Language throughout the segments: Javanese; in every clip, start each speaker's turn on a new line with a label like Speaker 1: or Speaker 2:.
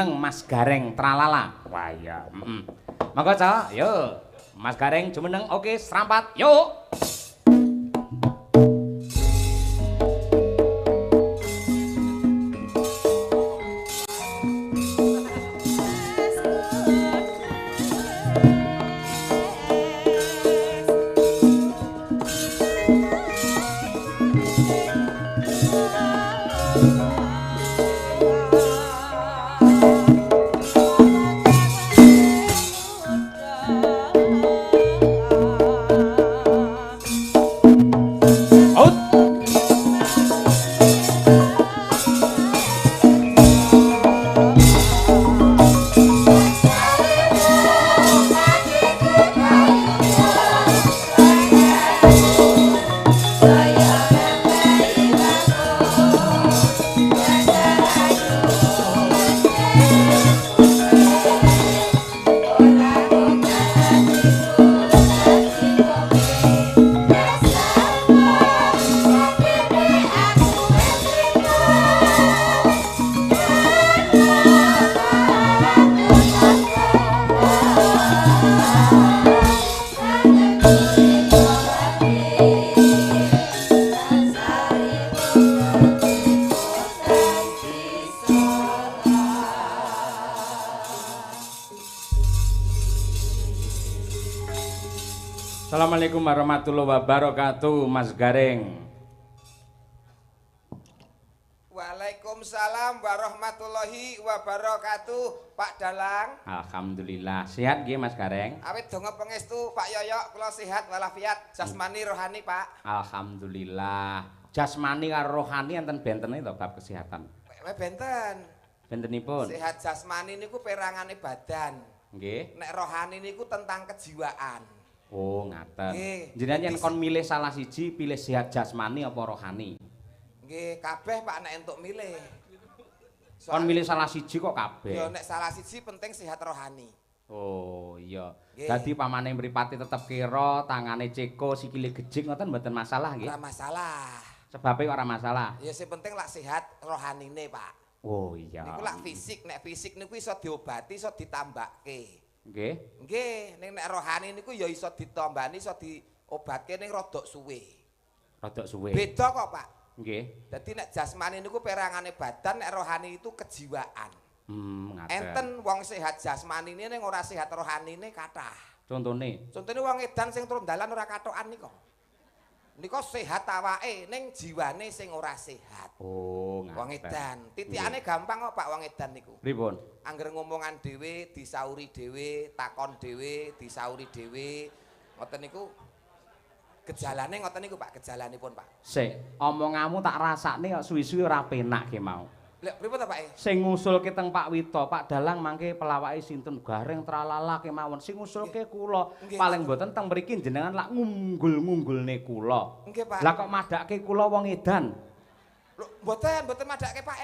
Speaker 1: jumeneng Mas Gareng tralala. Wah iya, Monggo Cak, yo. Mas Gareng jumeneng oke serampat. Yuk. Assalamualaikum warahmatullahi wabarakatuh, Mas Gareng.
Speaker 2: Waalaikumsalam warahmatullahi wabarakatuh, Pak Dalang.
Speaker 1: Alhamdulillah, sehat nggih Mas Gareng?
Speaker 2: Awit donga pangestu Pak Yoyok kula sehat walafiat jasmani rohani, Pak.
Speaker 1: Alhamdulillah. Jasmani karo rohani enten bentene to bab kesehatan.
Speaker 2: Benten.
Speaker 1: Bentenipun?
Speaker 2: Sehat jasmani niku perangane badan.
Speaker 1: Nggih.
Speaker 2: Nek rohani niku tentang kejiwaan.
Speaker 1: Oh, ngaten.
Speaker 2: Nggih.
Speaker 1: Jenengan yen kon milih salah siji, pilih sehat jasmani apa rohani?
Speaker 2: Nggih, kabeh Pak nek entuk milih.
Speaker 1: Kon milih salah siji kok kabeh.
Speaker 2: Ya nek salah siji penting sehat rohani.
Speaker 1: Oh, iya.
Speaker 2: Nggih.
Speaker 1: Dadi pamane mripate tetep kira, tangane ceko, sikile gejik ngoten mboten masalah nggih.
Speaker 2: Ora masalah.
Speaker 1: Sebabe kok ora masalah.
Speaker 2: Ya sing penting lak sehat rohanine, Pak.
Speaker 1: Oh, iya.
Speaker 2: Niku lak fisik, nek fisik niku iso diobati, iso ditambake.
Speaker 1: Nggih.
Speaker 2: Nggih, ning nek rohani niku ya iso ditambani, iso diobatke ning rodok suwe.
Speaker 1: Rodok suwe.
Speaker 2: Beda kok, Pak.
Speaker 1: Nggih.
Speaker 2: Dadi nek jasmani niku perangane badan, nek rohani itu kejiwaan.
Speaker 1: Ngaten.
Speaker 2: Enten wong sehat jasmanine ning ora sehat rohanine kathah.
Speaker 1: Contone.
Speaker 2: Contone wong edan sing turun dalan ora katokan nika. Nika sehat awake ning jiwane sing ora sehat.
Speaker 1: Oh, ngaten.
Speaker 2: Wong edan, titikane gampang kok Pak wong edan niku.
Speaker 1: Pripun?
Speaker 2: Angger ngomongan dhewe, disauri dhewe, takon dhewe, disauri dhewe. Ngoten niku gejalane ngoten niku Pak, gejalanipun Pak.
Speaker 1: Sik, omonganmu tak rasakne kok suwi-suwi ora penak ge mau.
Speaker 2: Lha pripun ta Pak?
Speaker 1: Sing ngusulke teng Pak Wito, Pak Dalang mangke pelawake sinten Gareng tralala kemawon. Sing ngusulke kula. Paling mboten teng mriki jenengan lak ngunggul-ngunggulne kula.
Speaker 2: Nggih Pak.
Speaker 1: Lah kok madake kula wong edan.
Speaker 2: Lho mboten madake Pak.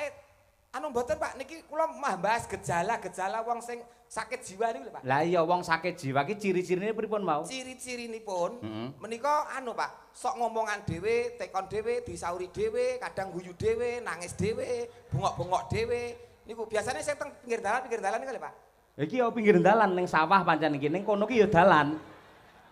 Speaker 2: Anu mboten Pak, niki kula bahas gejala-gejala wong sing sakit jiwa niku lho Pak.
Speaker 1: Lah iya wong sakit jiwa ki ciri-cirine pripun mau?
Speaker 2: Ciri-cirinipun menika anu Pak, sok ngomongan dhewe, tekon dhewe, disauri dhewe, kadang guyu dhewe, nangis dhewe, bengok-bengok dhewe. Niku biasanya sing teng pinggir dalan niku lho Pak.
Speaker 1: Iki ya pinggir dalan ning sawah pancen iki ning kono ki ya dalan.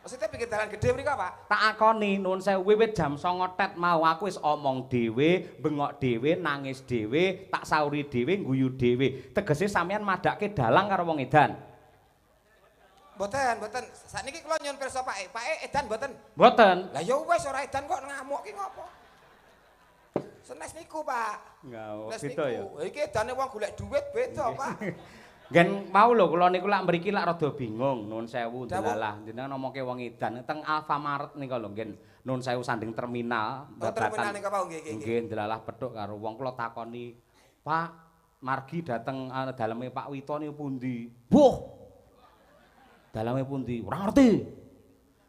Speaker 2: Maksudnya pinggir dalan gede mriko Pak.
Speaker 1: Tak akoni nuwun sewu wiwit jam 09.00 tet mau aku wis omong dhewe, bengok dhewe, nangis dhewe, tak sauri dhewe, guyu dhewe. Tegese sampean madake dalang karo wong edan.
Speaker 2: Mboten. Sakniki kula nyuwun pirsa Pak. Pak edan mboten.
Speaker 1: Mboten.
Speaker 2: Lah ya wis ora edan kok ngamuk ki ngopo? Senes niku Pak.
Speaker 1: Enggak,
Speaker 2: Senes
Speaker 1: gitu ya.
Speaker 2: niku. Iki edane wong golek duit beda Pak.
Speaker 1: Gen mau lho kula niku lak mriki lak rada bingung nuwun sewu delalah jenengan ngomongke wong edan teng Alfamart nika lho nggih nuwun sewu sanding terminal
Speaker 2: terminal nika Pak nggih.
Speaker 1: Nggih delalah petuk karo wong kula takoni Pak margi dateng daleme Pak Wito niku pundi? Buh. Daleme pundi? Ora ngerti.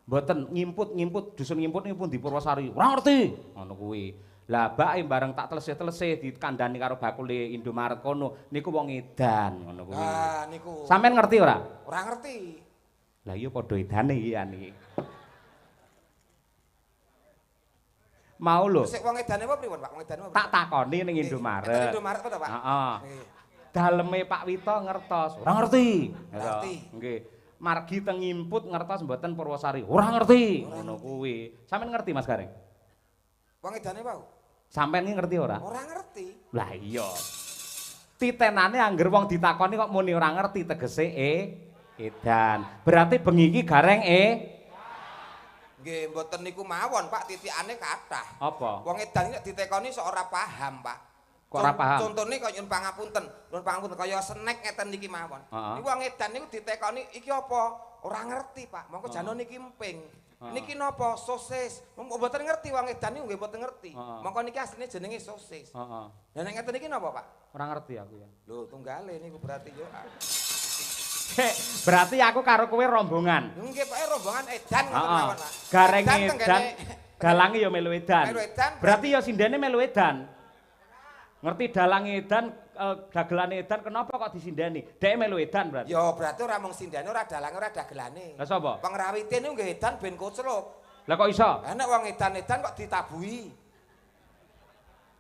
Speaker 1: Mboten ngimput dusun ngimput niku pundi Purwosari? Ora ngerti. Ngono kuwi. Lah bake bareng tak telesih-telesih dikandani karo bakule Indomaret kono niku wong edan ngono kuwi.
Speaker 2: Ah niku.
Speaker 1: Sampeyan ngerti ora?
Speaker 2: Ora ngerti.
Speaker 1: Lah iya padha edane iki niki. Mau lho.
Speaker 2: Sik wong edane apa pripun Pak? Wong edane apa?
Speaker 1: Tak takoni ning Indomaret.
Speaker 2: Indomaret apa to Pak?
Speaker 1: Heeh. daleme Pak Wito ngertos. Ora ngerti.
Speaker 2: Ngerti.
Speaker 1: Nggih. Margi teng ngimput ngertos mboten Purwosari. Ora ngerti. Ngono kuwi. Sampeyan ngerti Mas Gareng?
Speaker 2: Wong edane wau.
Speaker 1: Sampeyan iki ngerti ora?
Speaker 2: Ora ngerti.
Speaker 1: Lah iya. Titenane angger wong ditakoni kok muni ora ngerti tegese edan. Berarti bengi iki Gareng
Speaker 2: Nggih, mboten niku mawon, Pak, titikane kathah.
Speaker 1: apa?
Speaker 2: Wong edan nek ditekoni sok ora paham, Pak.
Speaker 1: Kok ora paham?
Speaker 2: Contone kaya nyun pangapunten kaya snack ngeten niki mawon. Niku wong edan niku ditekoni iki apa? Ora ngerti, Pak. Mongko jano niki emping. Niki napa? Sosis. Mboten ngerti wong edan niku nggih mboten ngerti. Mongko niki asline jenenge sosis.
Speaker 1: Heeh.
Speaker 2: Lah nek ngeten niki napa, Pak?
Speaker 1: Ora ngerti aku ya.
Speaker 2: Lho, tunggale niku berarti yo.
Speaker 1: Berarti aku karo kowe rombongan.
Speaker 2: Nggih, Pak, rombongan edan ngoten mawon, Pak.
Speaker 1: Gareng
Speaker 2: Edan
Speaker 1: edan,
Speaker 2: tenggene-
Speaker 1: galange ya melu edan.
Speaker 2: Melu edan.
Speaker 1: Berarti ya sindene melu edan. Ngerti dalange edan, dagelane edan kenapa kok disindani? Dhek melu edan berarti.
Speaker 2: Ya berarti ora mung sindane, ora dalange, ora dagelane.
Speaker 1: Lah sapa?
Speaker 2: Pengrawite niku nggih edan ben kocluk.
Speaker 1: Lah kok iso?
Speaker 2: Lah nek wong edan-edan kok ditabuhi.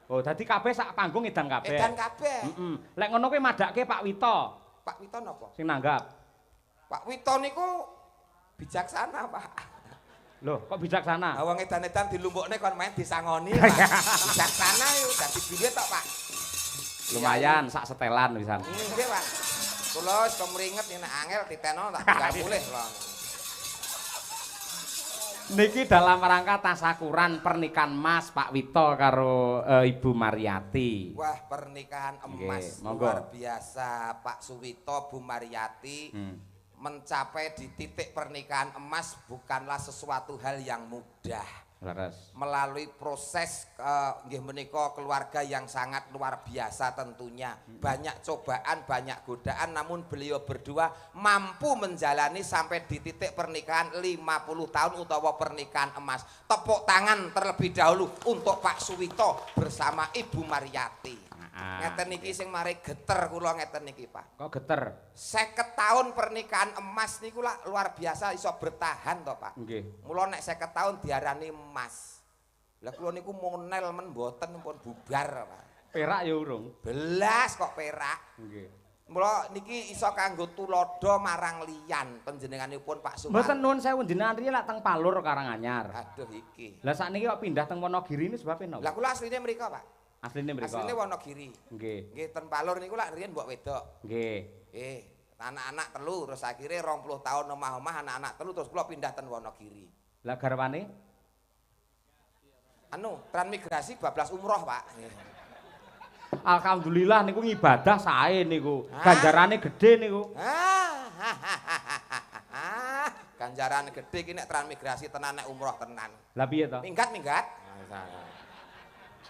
Speaker 1: Oh, dadi kabeh sak panggung edan kabeh.
Speaker 2: Edan kabeh.
Speaker 1: Heeh. Lek ngono kowe madake Pak Wito
Speaker 2: Pak Wito napa?
Speaker 1: sing nanggap.
Speaker 2: Pak Wito niku bijaksana, Pak.
Speaker 1: Loh, kok bijaksana?
Speaker 2: Lah wong edan-edan dilumpukne kon main disangoni, Pak. Bijaksana yo dadi duit tok, Pak.
Speaker 1: Lumayan sak setelan pisan.
Speaker 2: Nggih, Pak. Kula wis kemringet nek angel titeno tak tinggal mulih lho.
Speaker 1: Niki dalam rangka tasakuran pernikahan Mas Pak Wito karo Ibu Mariati.
Speaker 2: Wah, pernikahan emas
Speaker 1: Nggih, monggo.
Speaker 2: luar biasa, Pak Suwito, Bu Mariati. Mencapai di titik pernikahan emas bukanlah sesuatu hal yang mudah.
Speaker 1: Leres.
Speaker 2: Melalui proses nggih menika keluarga yang sangat luar biasa tentunya. Banyak cobaan, banyak godaan, namun beliau berdua mampu menjalani sampai di titik pernikahan 50 tahun utawa pernikahan emas. Tepuk tangan terlebih dahulu untuk Pak Suwito bersama Ibu Mariati. Ngeten niki sing mari geter kula ngeten niki, Pak.
Speaker 1: Kok geter?
Speaker 2: 50 tahun pernikahan emas niku lah luar biasa iso bertahan toh, Pak.
Speaker 1: Nggih.
Speaker 2: Mula nek 50 tahun diarani emas. Lah kula niku monel men mboten pun bubar, Pak.
Speaker 1: Perak ya urung.
Speaker 2: Belas kok perak.
Speaker 1: Nggih.
Speaker 2: Mula niki iso kanggo tulodo marang liyan panjenenganipun Pak Suman.
Speaker 1: Mboten nuwun sewu jenengan riye lak teng Palur Karanganyar.
Speaker 2: Aduh iki.
Speaker 1: Lah sakniki kok pindah teng Wonogiri ini sebab napa?
Speaker 2: Lah kula asline mriko, Pak.
Speaker 1: Asline mriko.
Speaker 2: Asline Wonogiri.
Speaker 1: Nggih.
Speaker 2: Nggih ten Palur niku lak riyen mbok wedok.
Speaker 1: Nggih.
Speaker 2: Anak-anak telu terus akhirnya 20 tahun omah-omah anak-anak telu terus kula pindah ten Wonogiri.
Speaker 1: Lah garwane?
Speaker 2: Anu, transmigrasi bablas umroh, Pak.
Speaker 1: Alhamdulillah niku ngibadah sae niku. Ganjarane gede niku.
Speaker 2: Ganjaran gede iki nek transmigrasi tenan nek umroh tenan.
Speaker 1: Lah piye to?
Speaker 2: Minggat.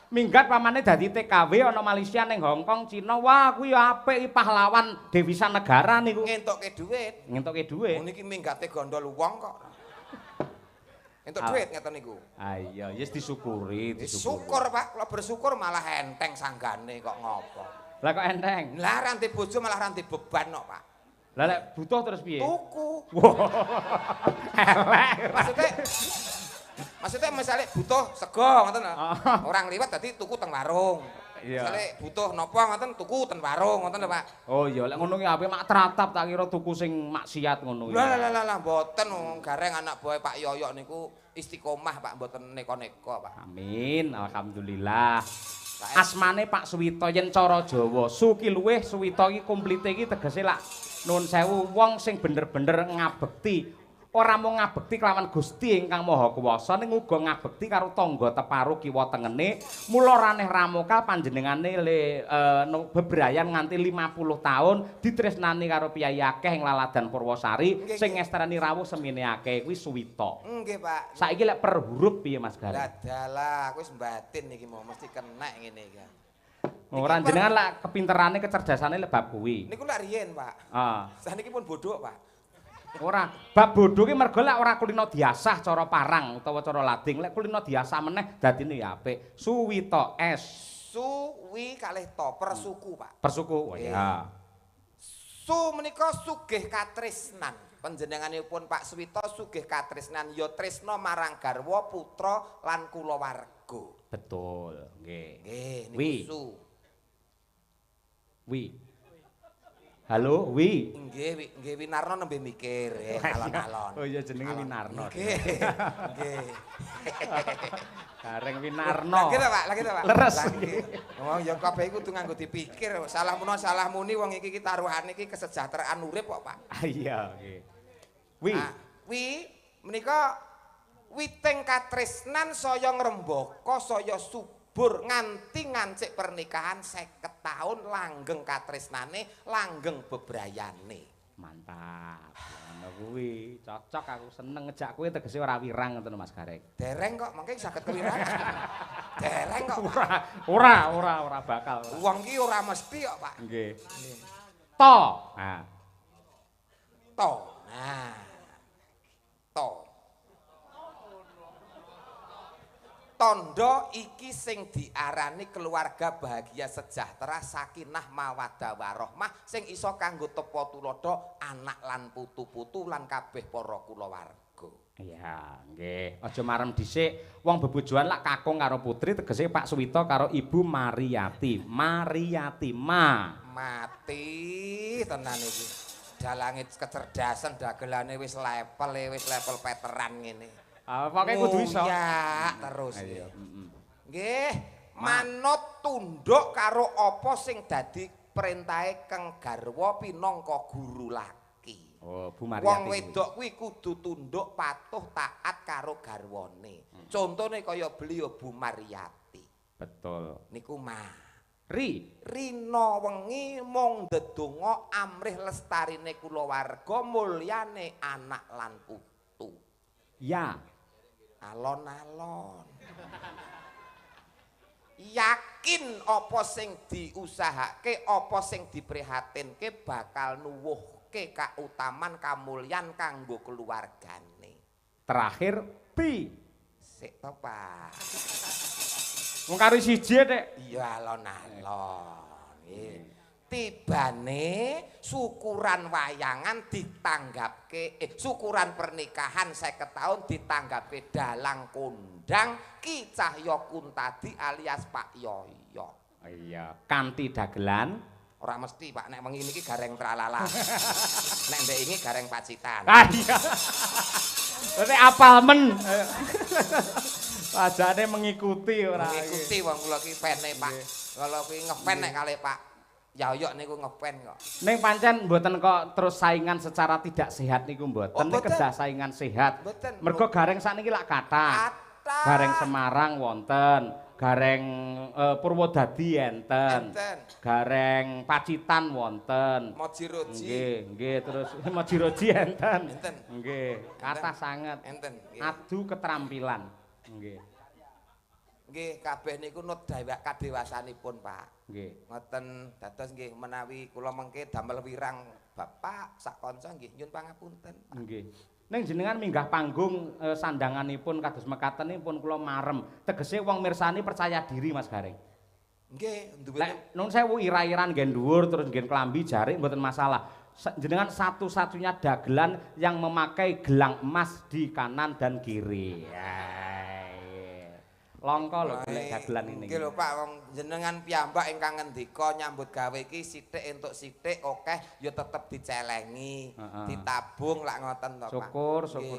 Speaker 1: Minggat pamane dadi TKW ana Malaysia ning Hong Kong, Cina. Wah, kuwi apik pahlawan devisa negara niku.
Speaker 2: Ngentukke dhuwit.
Speaker 1: Ngentuke dhuwit.
Speaker 2: Niki minggate gondol wong kok. Entuk dhuwit ngeten niku.
Speaker 1: Ah iya, wis disyukuri,
Speaker 2: Syukur, Pak. Kula bersyukur malah enteng sanggane kok ngopo.
Speaker 1: Lah kok enteng?
Speaker 2: Lah ranti bojo malah ranti beban kok, Pak.
Speaker 1: Lah lek butuh terus piye?
Speaker 2: Tuku.
Speaker 1: Elek.
Speaker 2: Maksudnya misalnya butuh sego ngoten lho. Orang liwat dadi tuku teng warung.
Speaker 1: Iya.
Speaker 2: Misalnya butuh napa ngoten tuku ten warung ngoten lho, Pak.
Speaker 1: Oh iya, lek ngono ki apik mak tratap tak kira tuku sing maksiat ngono ya.
Speaker 2: Lah mboten gareng anak buah Pak Yoyok niku istiqomah Pak mboten neko-neko Pak.
Speaker 1: Amin, alhamdulillah. Asmane Pak Suwito yen cara Jawa, Suki luweh Suwito iki komplite iki tegese lak nuwun sewu wong sing bener-bener ngabekti. Ora mung ngabekti kelawan Gusti ingkang Maha Kuwasa ning uga ngabekti karo tangga teparu kiwa tengene. Mula raneh ramoka panjenengane bebrayan nganti 50 taun ditresnani karo piyai akeh ing Laladan Purwosari sing ngestrani rawuh semene akeh kuwi Suwito.
Speaker 2: Nggih, Pak.
Speaker 1: Saiki lek per huruf piye Mas Gareng?
Speaker 2: Lah dalah aku wis mbatin iki mau mesti kenek ngene iki.
Speaker 1: Ora jenengan lek kepinterane kecerdasane lek bab kuwi.
Speaker 2: Niku lak riyen, Pak. Saniki pun bodoh, Pak.
Speaker 1: Ora, bab bodho ki mergo lek ora kulino diasah cara parang utawa cara lading, lek kulino diasah meneh dadine ya apik. Suwito S.
Speaker 2: Suwi kalih to persuku, Pak.
Speaker 1: Persuku. Oh ya.
Speaker 2: Su menika sugih katresnan. Panjenenganipun Pak Suwito sugih katresnan ya tresna marang garwa, putra lan kulawarga.
Speaker 1: Betul, nggih.
Speaker 2: Nggih,
Speaker 1: Wi.
Speaker 2: niku su.
Speaker 1: Wi. Halo, Wi.
Speaker 2: Nggih Winarno nembe mikir alon-alon.
Speaker 1: Oh iya jenenge Winarno.
Speaker 2: Nggih. Nggih.
Speaker 1: Gareng Winarno.
Speaker 2: Lagi to, Pak.
Speaker 1: Leres.
Speaker 2: Wong ya kabeh iku kudu nganggo dipikir. Salah muni wong iki taruhan iki kesejahteraan urip kok, Pak.
Speaker 1: Iya, nggih. Wi.
Speaker 2: Wi menika witing katresnan saya ngrembaka saya subur nganti ngancik pernikahan 50 tahun langgeng katresnane langgeng bebrayane.
Speaker 1: Mantap. Ngono kuwi, cocok aku seneng ngejak kowe tegese ora wirang ngoten Mas Gareng.
Speaker 2: Dereng kok, mengke saged kewirangan. Dereng kok.
Speaker 1: Ora bakal.
Speaker 2: Wong ki ora mesti kok, Pak.
Speaker 1: Nggih. To. Nah.
Speaker 2: To. Nah. To. Tondo iki sing diarani keluarga bahagia sejahtera sakinah mawaddah warahmah sing iso kanggo tepa tulodo anak lan putu-putu lan kabeh para kulawarga.
Speaker 1: Iya, nggih. Aja marem dhisik wong bebojoan lak kakung karo putri tegese Pak Suwito karo Ibu Mariyati. Mariyati
Speaker 2: mati tenan iki. Dalange kecerdasan dagelane wis level veteran ngene.
Speaker 1: Pokoke kudu iso.
Speaker 2: Ya, terus.
Speaker 1: Ayo,
Speaker 2: nggih, manut tunduk karo apa sing dadi perintahe Kang Garwa pinangka guru laki.
Speaker 1: Oh, Bu Mariyati.
Speaker 2: Wong wedok kuwi kudu tunduk patuh taat karo garwane. Contone kaya beliau Bu Mariyati.
Speaker 1: Betul.
Speaker 2: Niku
Speaker 1: Rina
Speaker 2: wengi mung ndedonga amrih lestarine kulawarga mulyane anak lan putu.
Speaker 1: Ya.
Speaker 2: Alon-alon. Yakin apa sing diusahake, apa sing diprihatinke bakal nuwuhke kautaman kamulyan kanggo keluargane.
Speaker 1: Terakhir B.
Speaker 2: Sik to, Pak.
Speaker 1: Wong karo siji nek.
Speaker 2: Iya alon-alon. Nggih. Tibane syukuran wayangan ditanggapke syukuran pernikahan 50 tahun ditanggapke dalang kondang Ki Cahya Kuntadi alias Pak Yoyo.
Speaker 1: Iya, kanthi dagelan
Speaker 2: ora mesti Pak nek wengi niki gareng tralala. Nek mbek ini gareng pacitan.
Speaker 1: Ah iya. Berarti apal men. Pajane mengikuti ora.
Speaker 2: Mengikuti wong kula ki fane Pak. Kalau kuwi ngefan nek kalih Pak Yoyo niku ngefan kok.
Speaker 1: Ning pancen mboten kok terus saingan secara tidak sehat niku mboten. Nek kedah saingan sehat. Mergo gareng sakniki lak kathah. Gareng Semarang wonten, gareng Purwodadi enten. Gareng Pacitan wonten.
Speaker 2: Mojiroji.
Speaker 1: Nggih, terus Mojiroji enten. Nggih, kathah sanget.
Speaker 2: Enten.
Speaker 1: Adu keterampilan. Nggih.
Speaker 2: Nggih, kabeh niku nut kadewasanipun, Pak.
Speaker 1: Nggih.
Speaker 2: Ngoten dados nggih menawi kula mengke damel wirang Bapak sak kanca nggih nyuwun pangapunten.
Speaker 1: Nggih. Ning jenengan minggah panggung sandanganipun kados mekaten pun kula marem. Tegese wong mirsani percaya diri Mas Gareng.
Speaker 2: Nggih,
Speaker 1: Nek nun sewu ira-iran ngen dhuwur terus ngen klambi jarik mboten masalah. Jenengan satu-satunya dagelan yang memakai gelang emas di kanan dan kiri. Longko lho golek dagelan ini.
Speaker 2: Nggih lho Pak, wong jenengan piyambak ingkang ngendika nyambut gawe iki sithik entuk sithik akeh ya tetep dicelengi, ditabung lak ngoten to Pak.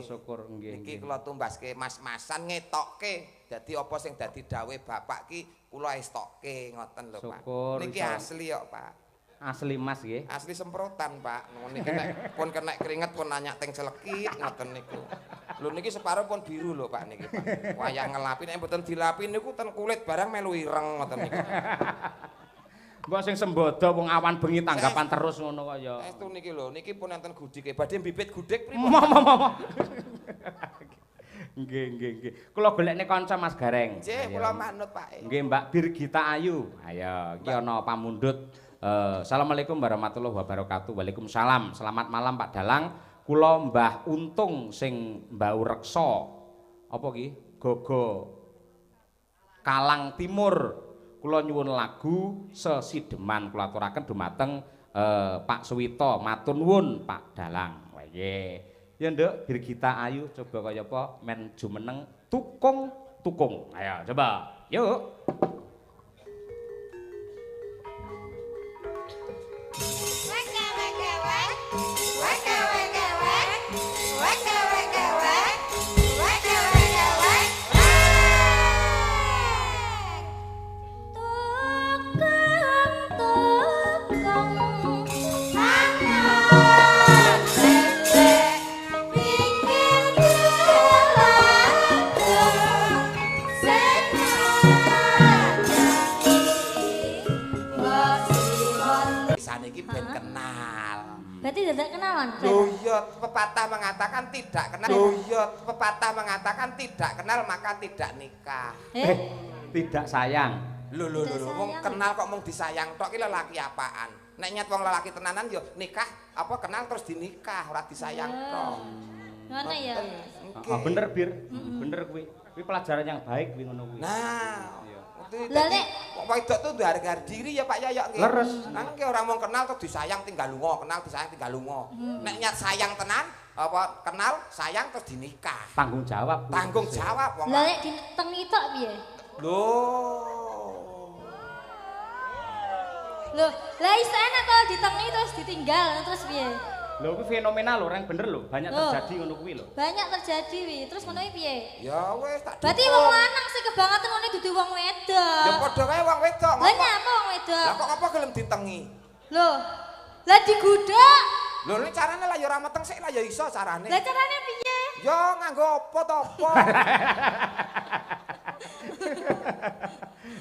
Speaker 1: Syukur nggih.
Speaker 2: Iki kula tumbaske mas-masan ngetokke. Dadi apa sing dadi dawuh Bapak ki kula estokke ngoten lho Pak. Niki asli kok Pak.
Speaker 1: Asli Mas nggih.
Speaker 2: Asli semprotan Pak. Niki nek pun kena keringet pun nanyak teng celekit ngoten niku. Lho niki separo pun biru lho Pak niki Pak. Wayang ngelapi nek mboten dilapi niku ten kulit barang melu ireng ngoten niku.
Speaker 1: Mbok sing sembodo wong awan bengi tanggapan terus ngono kok ya.
Speaker 2: Estu niki lho, niki pun enten gudike. Badhe bibit gudek
Speaker 1: pripun? Nggih. Kula golekne kanca Mas Gareng.
Speaker 2: Nggih, kula manut Pak.
Speaker 1: Nggih Mbak Birgita Ayu. Ayo, iki ana pamundhut. Assalamualaikum warahmatullahi wabarakatuh. Waalaikumsalam. Selamat malam Pak Dalang. Kula Mbah Untung sing Mbau Reksa. Apa ki? Gogo Kalang Timur. Kula nyuwun lagu Sesideman kula aturaken dumateng Pak Suwito. Matur nuwun Pak Dalang. Wah nggih. Ya Nduk Birgita Ayu coba kaya apa men jumeneng tukung. Ayo coba. Yuk.
Speaker 3: Wake
Speaker 2: biasane iki ben kenal.
Speaker 3: Berarti dadak kenalan.
Speaker 2: Loh iya, pepatah mengatakan tidak kenal. Loh iya, pepatah mengatakan tidak kenal maka tidak nikah.
Speaker 1: Tidak sayang.
Speaker 2: Lho wong kenal kok mung disayang tok ki lelaki apaan? Nek nyet wong lelaki tenanan yo nikah apa kenal terus dinikah ora disayang tok.
Speaker 3: Ngono ya.
Speaker 1: Bener Bir. Bener kuwi. Kuwi pelajaran yang baik kuwi ngono kuwi.
Speaker 2: Nah,
Speaker 3: Lah nek
Speaker 2: kok wedok tuh harga diri ya Pak Yoyok nggih.
Speaker 1: Leres.
Speaker 2: Nang ki ora mung kenal terus disayang tinggal lunga, kenal disayang tinggal lunga. Nek nyat sayang tenan apa kenal sayang terus dinikah.
Speaker 1: Tanggung jawab.
Speaker 2: Tanggung jawab wong.
Speaker 3: lah nek ditengi tok piye? Loh, lah iso enak kalau ditengi terus ditinggal terus piye?
Speaker 1: Lho kuwi fenomenal lho, reng bener lho, banyak
Speaker 3: Loh.
Speaker 1: terjadi ngono kuwi lho.
Speaker 3: Banyak terjadi wi. Terus ngono iki piye?
Speaker 2: Ya wis tak.
Speaker 3: Berarti wong lanang sing kebangetan ngene dudu wong wedok.
Speaker 2: Ya padha wae wong wedok.
Speaker 3: Lah nyapa wong wedok?
Speaker 2: Lah kok apa gelem ditengi?
Speaker 3: Loh. Lah digudhok.
Speaker 2: Lho nek carane lah ya ora meteng sik lah ya iso carane.
Speaker 3: Lah carane piye?
Speaker 2: Ya nganggo apa to apa?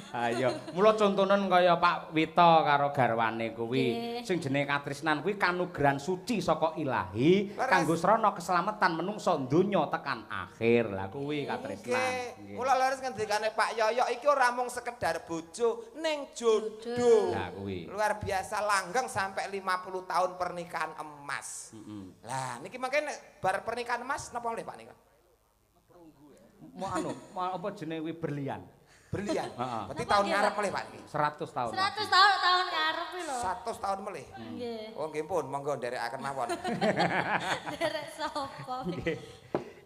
Speaker 1: Ayo, mula contonen kaya Pak Wito karo garwane kuwi.
Speaker 3: Nggih.
Speaker 1: Sing jenenge katresnan kuwi kanugrahan suci saka Ilahi kanggo srana keselamatan menungso donya tekan akhir. Lah kuwi katresnan.
Speaker 2: Nggih. Mula leres ngendikane Pak Yoyok iki ora mung sekedar bojo ning jodoh.
Speaker 1: Lah kuwi.
Speaker 2: Luar biasa langgeng sampai 50 tahun pernikahan emas. Lah niki mangke bar pernikahan emas napa oleh Pak nika?
Speaker 1: Mau apa jenenge kuwi berlian.
Speaker 2: Berlian.
Speaker 1: Heeh.
Speaker 2: Berarti
Speaker 3: Napa
Speaker 2: tahun
Speaker 3: nggih,
Speaker 2: ngarep
Speaker 3: Pak?
Speaker 2: melih Pak niki.
Speaker 1: 100 tahun.
Speaker 3: 100 tahun ngarep iki lho.
Speaker 2: 100 tahun melih.
Speaker 3: Nggih.
Speaker 2: Oh nggih pun, monggo nderekaken mawon.
Speaker 3: Derek sapa?
Speaker 1: Nggih.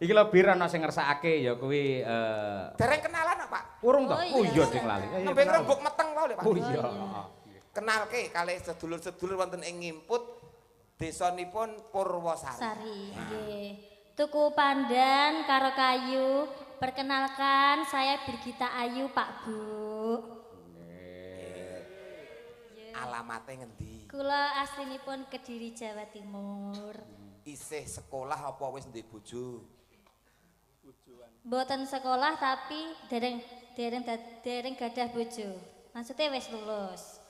Speaker 1: Iki lho Bir ana sing ngersakake ya kuwi
Speaker 2: Dereng kenalan Pak.
Speaker 1: urung to?
Speaker 3: Oh,
Speaker 1: Oh
Speaker 3: iya.
Speaker 1: iya ding lali.
Speaker 2: Nembe ngrembug meteng wae Pak.
Speaker 1: Oh iya.
Speaker 2: Kenalke kalih sedulur-sedulur wonten ing Ngimput desanipun Purwosari.
Speaker 3: Sari. Nggih. Tuku pandan karo kayu. Perkenalkan saya Birgita Ayu Pak Bu.
Speaker 2: Alamate ngendi?
Speaker 3: Kula aslinipun Kediri Jawa Timur.
Speaker 2: Isih sekolah apa wis ndek bojo?
Speaker 3: Mboten sekolah tapi dereng gadah bojo. Maksudnya wis lulus.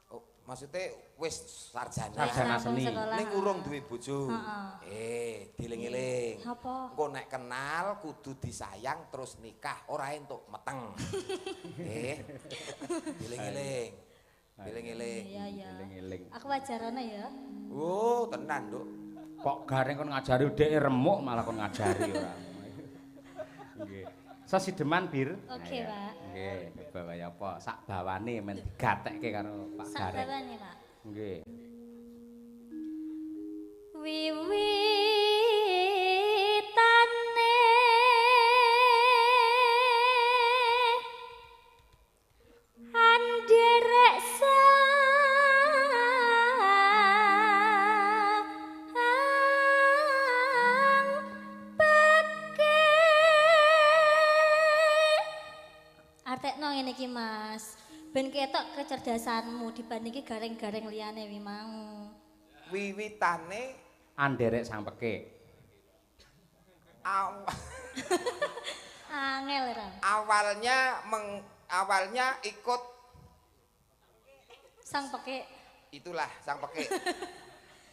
Speaker 2: Oh, maksudnya wis sarjana.
Speaker 1: Sarjana
Speaker 3: Wis rampung
Speaker 1: seni.
Speaker 3: sekolah.
Speaker 2: Ning urung duwe bojo.
Speaker 3: Heeh.
Speaker 2: Dieling-eling.
Speaker 3: Apa?
Speaker 2: Engko nek kenal kudu disayang terus nikah, ora entuk meteng. Dieling-eling. Dieling-eling.
Speaker 3: Iya ya.
Speaker 1: Eling-eling.
Speaker 3: Aku wajarana ya.
Speaker 2: Oh, tenan, Nduk.
Speaker 1: Kok gareng kon ngajari dhek remuk malah kon ngajari ora. Nggih. Sesideman Bir.
Speaker 3: Oke,
Speaker 1: Ayo.
Speaker 3: Pak.
Speaker 1: Nggih, coba kaya apa sak bawane men digatekke karo Pak
Speaker 3: Sak
Speaker 1: Gareng.
Speaker 3: bawane, Pak.
Speaker 1: Nggih.
Speaker 3: Wiwitane anderek sang peke. Artekno ngene iki Mas, ben ketok kecerdasanmu dibandingke gareng-gareng liyane wi mau.
Speaker 2: Wiwitane
Speaker 1: Anderek sang pekik.
Speaker 3: Angel ra.
Speaker 2: awalnya ikut
Speaker 3: Sang pekik.
Speaker 2: itulah sang pekik.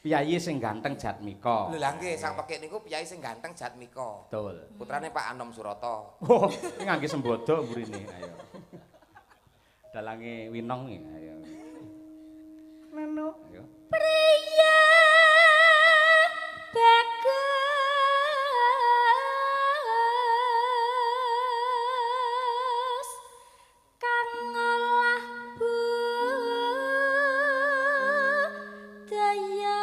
Speaker 1: Piyayi sing ganteng Jatmika.
Speaker 2: Lho lah nggih, sang pekik niku piyai sing ganteng Jatmika.
Speaker 1: Betul.
Speaker 2: Putrane Pak Anom Surata.
Speaker 1: Oh, ini ngangge sembodo mburine. Ayo. Dalange winong iki, ayo. Nano. Ayo.
Speaker 3: Priya bagus kang ngolah budaya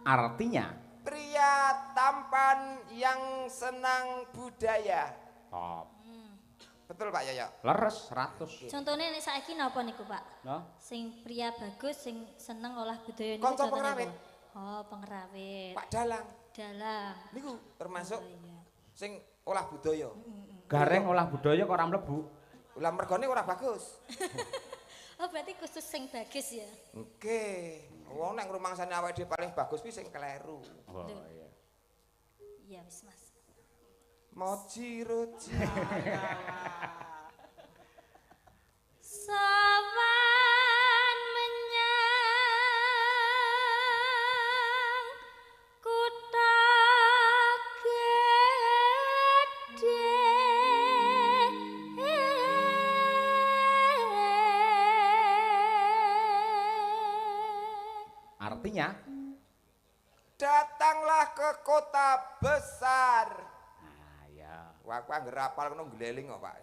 Speaker 1: Artinya
Speaker 2: Pria tampan yang senang budaya.
Speaker 1: top.
Speaker 2: Betul Pak Yoyo?
Speaker 1: Leres 100.
Speaker 3: Contohnya nek saiki napa niku, Pak?
Speaker 1: No?
Speaker 3: Sing pria bagus sing seneng olah budaya niku
Speaker 2: Kanca
Speaker 3: contohnya
Speaker 2: pengrawit.
Speaker 3: apa? Oh, pengrawit.
Speaker 2: Pak Dalang.
Speaker 3: Dalang.
Speaker 2: Niku termasuk
Speaker 3: Oh, iya.
Speaker 2: sing olah budaya.
Speaker 1: Gareng olah budaya kok ora mlebu.
Speaker 2: Lah mergone ora bagus.
Speaker 3: Oh, berarti khusus sing bagus ya.
Speaker 2: Oke. Wong nek ngrumangsane awake dhewe paling bagus kuwi sing kleru.
Speaker 1: Oh iya.
Speaker 3: Iya wis, Mas.
Speaker 2: Moji roji.
Speaker 3: Sowan menyang kutha gedhe.
Speaker 1: Artinya
Speaker 2: Datanglah ke kota besar.
Speaker 1: nah ya.
Speaker 2: Wah, aku angger rapal ngono gleling kok, Pak.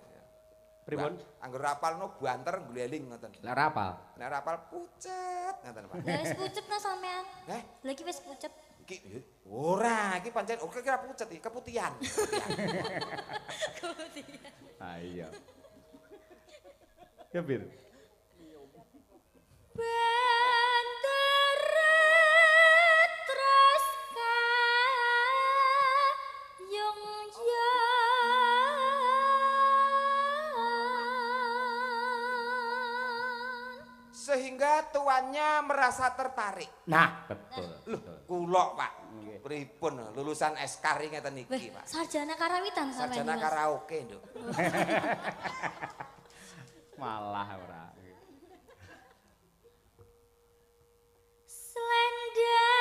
Speaker 1: Pripun?
Speaker 2: Angger rapal ngono banter gleling ngoten.
Speaker 1: Lah rapal.
Speaker 2: Nek rapal pucet ngoten, Pak.
Speaker 3: Lah wis pucet no sampean.
Speaker 2: Heh,
Speaker 3: Lagi wis pucet.
Speaker 2: iki ora, iki pancen oke kira pucet iki, keputihan.
Speaker 1: Ah iya. Ya Bir.
Speaker 3: Benderet terus kayung jan.
Speaker 2: Sehingga tuannya merasa tertarik.
Speaker 1: Nah, betul.
Speaker 2: Loh,
Speaker 1: betul.
Speaker 2: kula, Pak.
Speaker 1: Nggih.
Speaker 2: Pripun lulusan Eskari ngeten
Speaker 3: Weh,
Speaker 2: iki, Pak.
Speaker 3: sarjana karawitan sampean.
Speaker 2: Sarjana
Speaker 3: iki, Mas.
Speaker 2: karaoke, Nduk.
Speaker 1: Malah ora.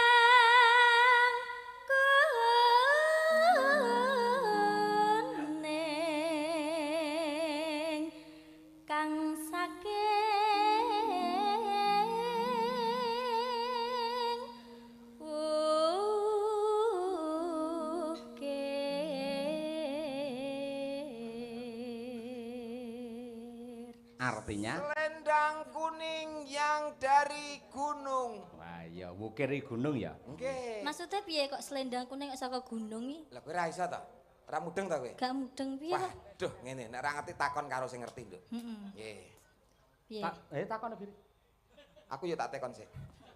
Speaker 3: Selendang kuning kang saking ukir.
Speaker 1: Artinya
Speaker 2: Selendang kuning yang dari gunung.
Speaker 1: wah ya wukiri gunung ya.
Speaker 2: Nggih.
Speaker 3: Maksudnya piye kok selendang kuning kok saka gunung iki?
Speaker 2: Lah kowe ra iso to? Ora mudeng to kowe?
Speaker 3: Gak mudeng piye kok?
Speaker 2: Waduh, ngene, nek ora ngerti takon karo sing ngerti, Nduk.
Speaker 3: Heeh.
Speaker 2: Nggih.
Speaker 3: Piye?
Speaker 1: Takon Bir.
Speaker 2: Aku ya tak tekon sih.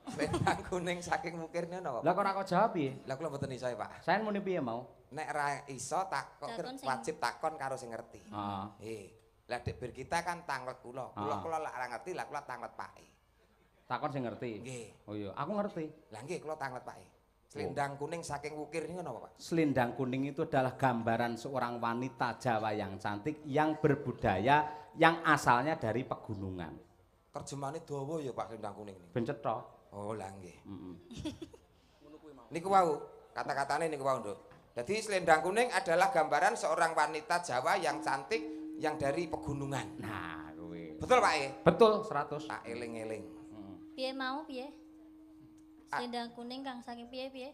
Speaker 2: Selendang kuning saking mukirne napa?
Speaker 1: Lah kok ora kok jawab piye?
Speaker 2: Lah kula mboten iso, Pak.
Speaker 1: Saya muni piye mau?
Speaker 2: Nek ra iso tak kok
Speaker 3: Takon sing-
Speaker 2: wajib takon karo sing ngerti.
Speaker 1: Heeh.
Speaker 2: Lah dek bir kita kan tanglet kula. Kula lak ora ngerti, lah kula tanglet pake.
Speaker 1: Takon sing ngerti.
Speaker 2: Nggih.
Speaker 1: Oh iya, aku ngerti.
Speaker 2: Lah nggih kula tanglet pake. Selendang kuning saking wukir niku napa, Pak?
Speaker 1: Selendang kuning itu adalah gambaran seorang wanita Jawa yang cantik yang berbudaya yang asalnya dari pegunungan.
Speaker 2: Terjemahane dawa ya Pak selendang kuning niku.
Speaker 1: Ben cetha.
Speaker 2: Oh lah nggih.
Speaker 1: Heeh.
Speaker 2: Niku wau, kata-katane niku wau, Nduk. Jadi selendang kuning adalah gambaran seorang wanita Jawa yang cantik yang dari pegunungan.
Speaker 1: Nah, kuwi.
Speaker 2: Betul, Pak e?
Speaker 1: Betul 100.
Speaker 2: Tak eling-eling.
Speaker 3: Piye mau piye? Selendang kuning kang saking piye-piye?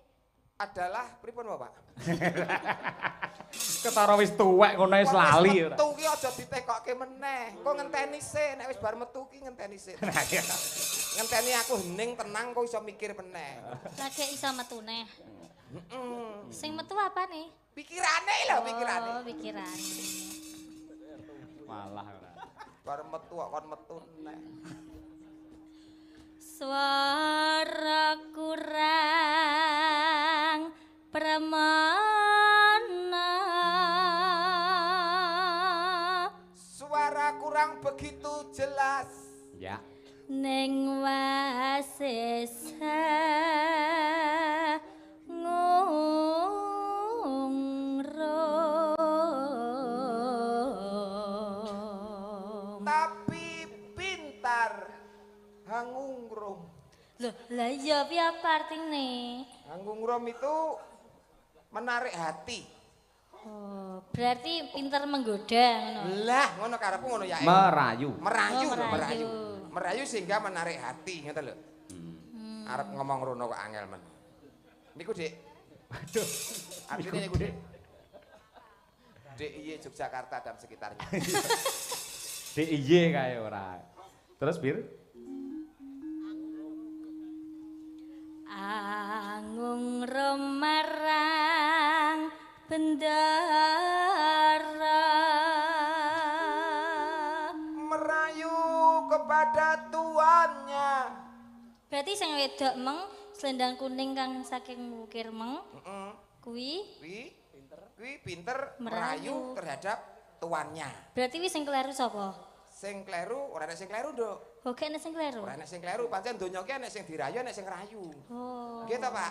Speaker 2: Adalah pripun, Pak?
Speaker 1: Ketara wis tuwek ngono wis lali ora.
Speaker 2: Metu ki aja ditekokke meneh. Kok ngenteni sik, nek wis bar metu ki ngenteni sik. Ngenteni aku hening tenang kok iso mikir meneh.
Speaker 3: Lagi iso metu neh.
Speaker 2: Heeh.
Speaker 3: Sing metu apa nih?
Speaker 2: Pikirane lho, pikirane.
Speaker 3: Oh, pikiran.
Speaker 1: Malah ora.
Speaker 2: Bar metu kok kon metu neh.
Speaker 3: Swara kurang pramana.
Speaker 2: Suara kurang begitu jelas.
Speaker 1: Ya.
Speaker 3: Ning wasesa ngungrum.
Speaker 2: Tapi pintar hangungrum.
Speaker 3: Loh, lah iya piye apa artine?
Speaker 2: Hangungrum itu menarik hati.
Speaker 3: Oh, berarti pinter menggoda ngono.
Speaker 2: Lah, ngono karepku ngono ya.
Speaker 1: Merayu.
Speaker 2: Merayu
Speaker 3: Oh,
Speaker 2: lho,
Speaker 3: merayu.
Speaker 2: merayu. Merayu sehingga menarik hati, ngoten lho. Arep ngomong rono kok angel men. Niku, Dik.
Speaker 1: Aduh.
Speaker 2: Artinya niku, Dik. DIY Yogyakarta dan sekitarnya.
Speaker 1: DIY kae ora. Terus Bir?
Speaker 3: Angung romarang bendara.
Speaker 2: Merayu kepada tuannya.
Speaker 3: Berarti sing wedok meng selendang kuning kang saking wukir meng
Speaker 2: Heeh.
Speaker 3: kuwi
Speaker 2: Kuwi pinter
Speaker 3: Merayu.
Speaker 2: merayu terhadap tuannya.
Speaker 3: berarti wis sing kleru sapa?
Speaker 2: Sing kleru, ora ana sing kleru, Nduk.
Speaker 3: Oke nek sing kleru.
Speaker 2: Ora ana sing kleru, pancen donya ki ana sing dirayu, ana sing rayu.
Speaker 3: Oh.
Speaker 2: Nggih ta, Pak?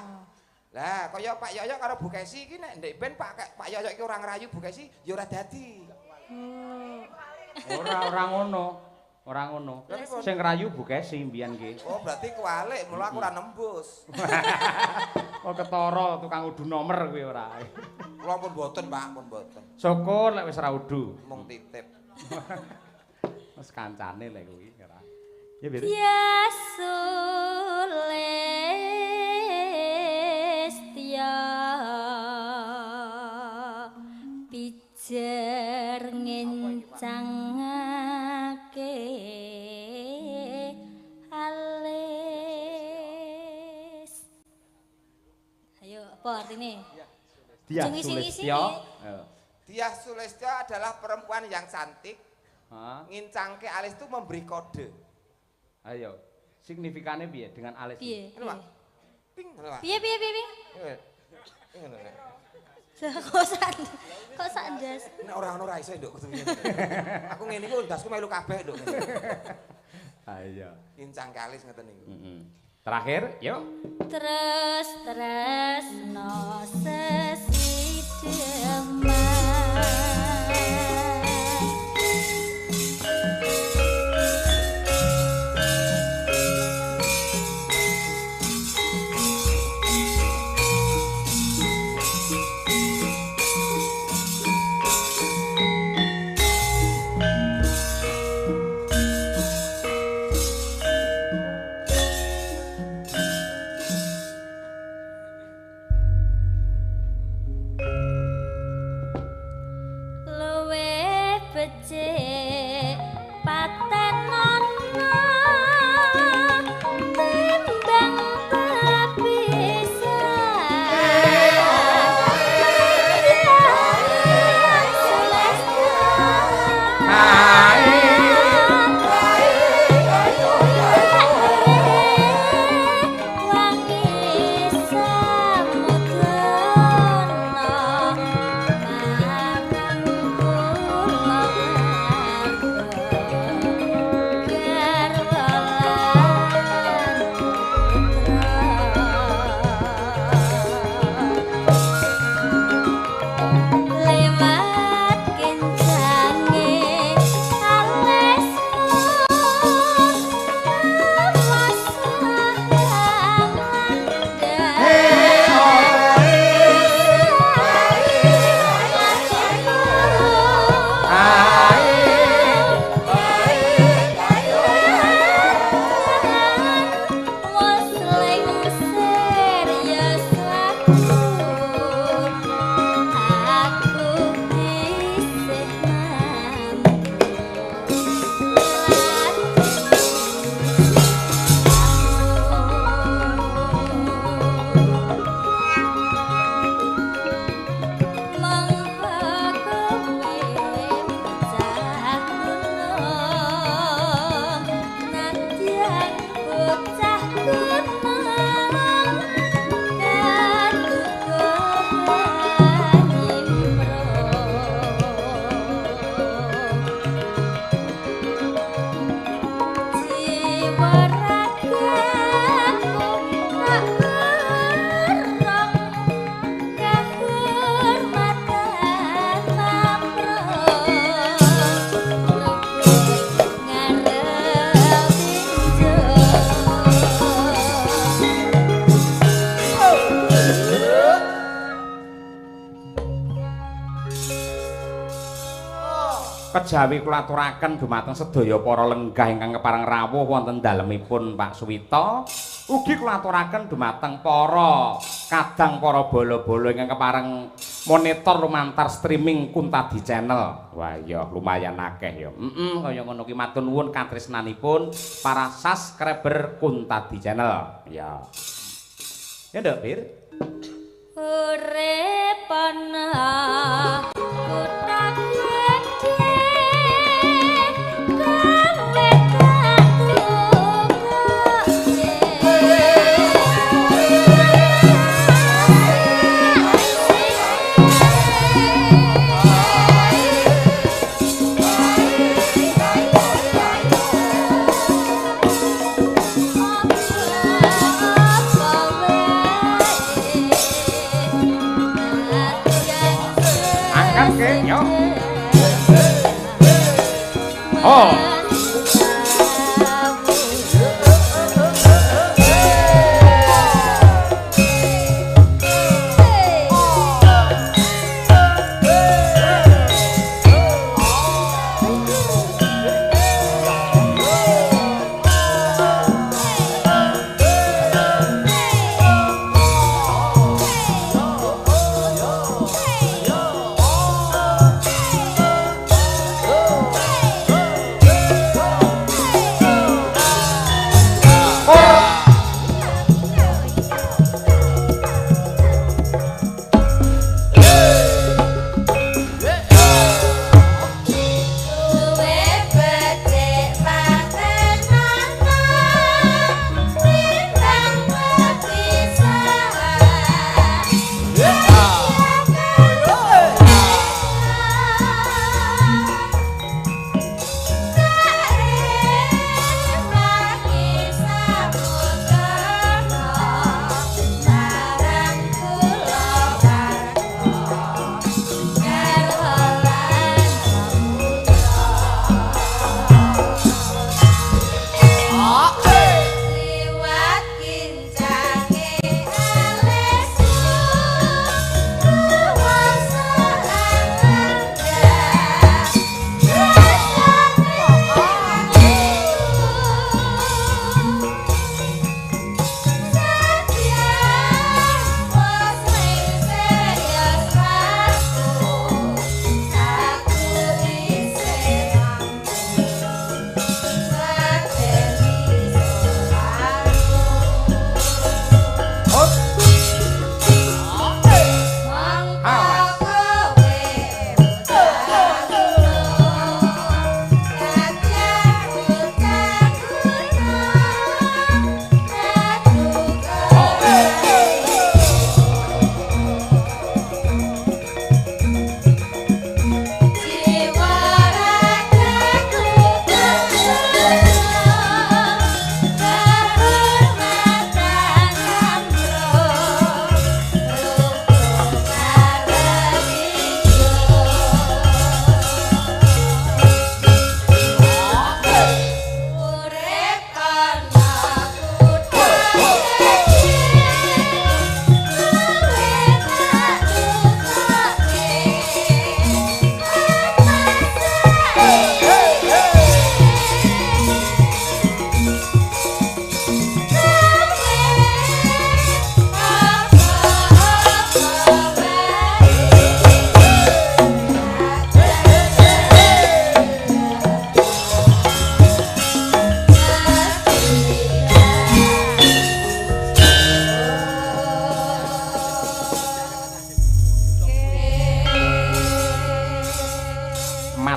Speaker 2: Lah kaya Pak Yoyo karo Bu Kesi iki nek ndek ben Pak Yoyo iki ora ngrayu Bu Kesi ya ora dadi.
Speaker 1: Ora ngono. Ora ngono. Sing ngrayu Bu Kesi mbiyen ki.
Speaker 2: Oh, berarti kualik, mula aku ora nembus.
Speaker 1: Oh ketara tukang udu nomer kuwi ora.
Speaker 2: Kula pun mboten, Pak, pun mboten.
Speaker 1: Syukur lek wis ra udu.
Speaker 2: Mung titip.
Speaker 1: Wis kancane lek kuwi ora. Ya Bir.
Speaker 3: Ya Sulestia pijer ngencangake alis. Ayo, apa artinya?
Speaker 1: Dia
Speaker 3: Jengi sini.
Speaker 1: Sulistya.
Speaker 2: Diah Sulistya adalah perempuan yang cantik.
Speaker 1: Hah?
Speaker 2: Ngincangke alis itu memberi kode.
Speaker 1: Ayo. Signifikannya piye dengan alis?
Speaker 3: Piye?
Speaker 2: Ngono, Pak. Ping, ngono, Pak.
Speaker 3: Piye?
Speaker 2: Ngono.
Speaker 3: Kok sandas?
Speaker 2: Nek ora ngono ra iso, Nduk, kudu ngene. Aku ngene iku ndasku melu kabeh, Nduk.
Speaker 1: Ayo.
Speaker 2: Ngincangke alis ngoten niku.
Speaker 1: Terakhir, yuk.
Speaker 3: Terus no sesideman. Becik paten nono timbang
Speaker 1: Kejawi kula aturaken dumateng sedaya para lenggah ingkang kepareng rawuh wonten dalemipun Pak Suwita. Ugi kula aturaken dumateng para kadang para bolo-bolo ingkang kepareng monitor lumantar streaming Kuntadi Channel. Wah ya lumayan akeh ya. Kaya ngono ki matur nuwun katresnanipun para subscriber Kuntadi Channel. Ya. Ya Nduk, Bir.
Speaker 3: Uripana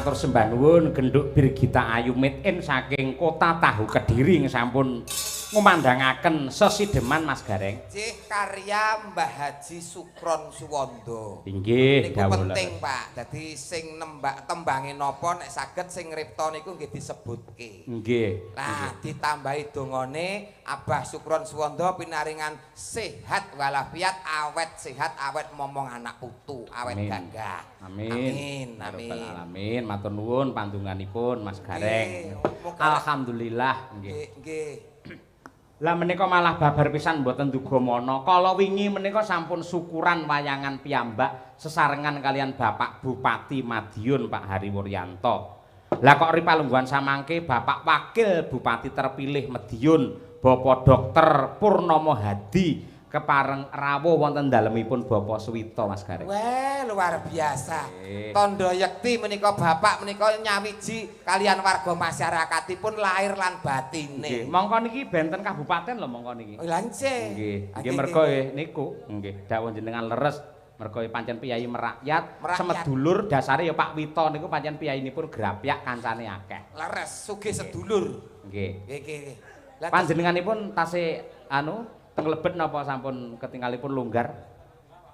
Speaker 1: matur sembah nuwun genduk Birgita Ayu made in saking kota Tahu Kediri sampun ngumandangaken sesideman Mas Gareng.
Speaker 2: Cih karya Mbah Haji Sukron Suwondo.
Speaker 1: Inggih,
Speaker 2: niku penting, Pak. Dadi sing nembak tembange napa nek saged sing ngripta niku nggih disebutke.
Speaker 1: Nggih.
Speaker 2: Nah, ditambahi dongane Abah Sukron Suwondo pinaringan sehat walafiat, awet sehat, awet momong anak putu, awet gagah.
Speaker 1: Amin.
Speaker 2: Amin.
Speaker 1: Alamin. Matur nuwun pandunganipun Mas Gareng. Alhamdulillah nggih.
Speaker 2: Nggih.
Speaker 1: Lah menika malah babar pisan mboten duga mono. Kala wingi menika sampun syukuran wayangan piyambak sesarengan kalian Bapak Bupati Madiun Pak Hari Wuryanto. Lah kok ripalungguhan samangke Bapak Wakil Bupati terpilih Madiun Bapak Dr. Purnomo Hadi kepareng rawuh wonten dalemipun Bapak Suwito Mas Gareng.
Speaker 2: Wah, luar biasa. Tondo yekti menika Bapak menika nyawiji kalian warga masyarakatipun lahir lan batine.
Speaker 1: Nggih, mongko niki benten kabupaten lho mongko niki.
Speaker 2: Lah nggih.
Speaker 1: Nggih mergo niku nggih dawuh jenengan leres mergo pancen piyai merakyat, semedulur dasare ya Pak Wito niku pancen piyayinipun grapyak kancane akeh.
Speaker 2: Leres sugih sedulur.
Speaker 1: Nggih.
Speaker 2: Nggih.
Speaker 1: Panjenenganipun tasih teng lebet napa sampun ketinggalipun longgar?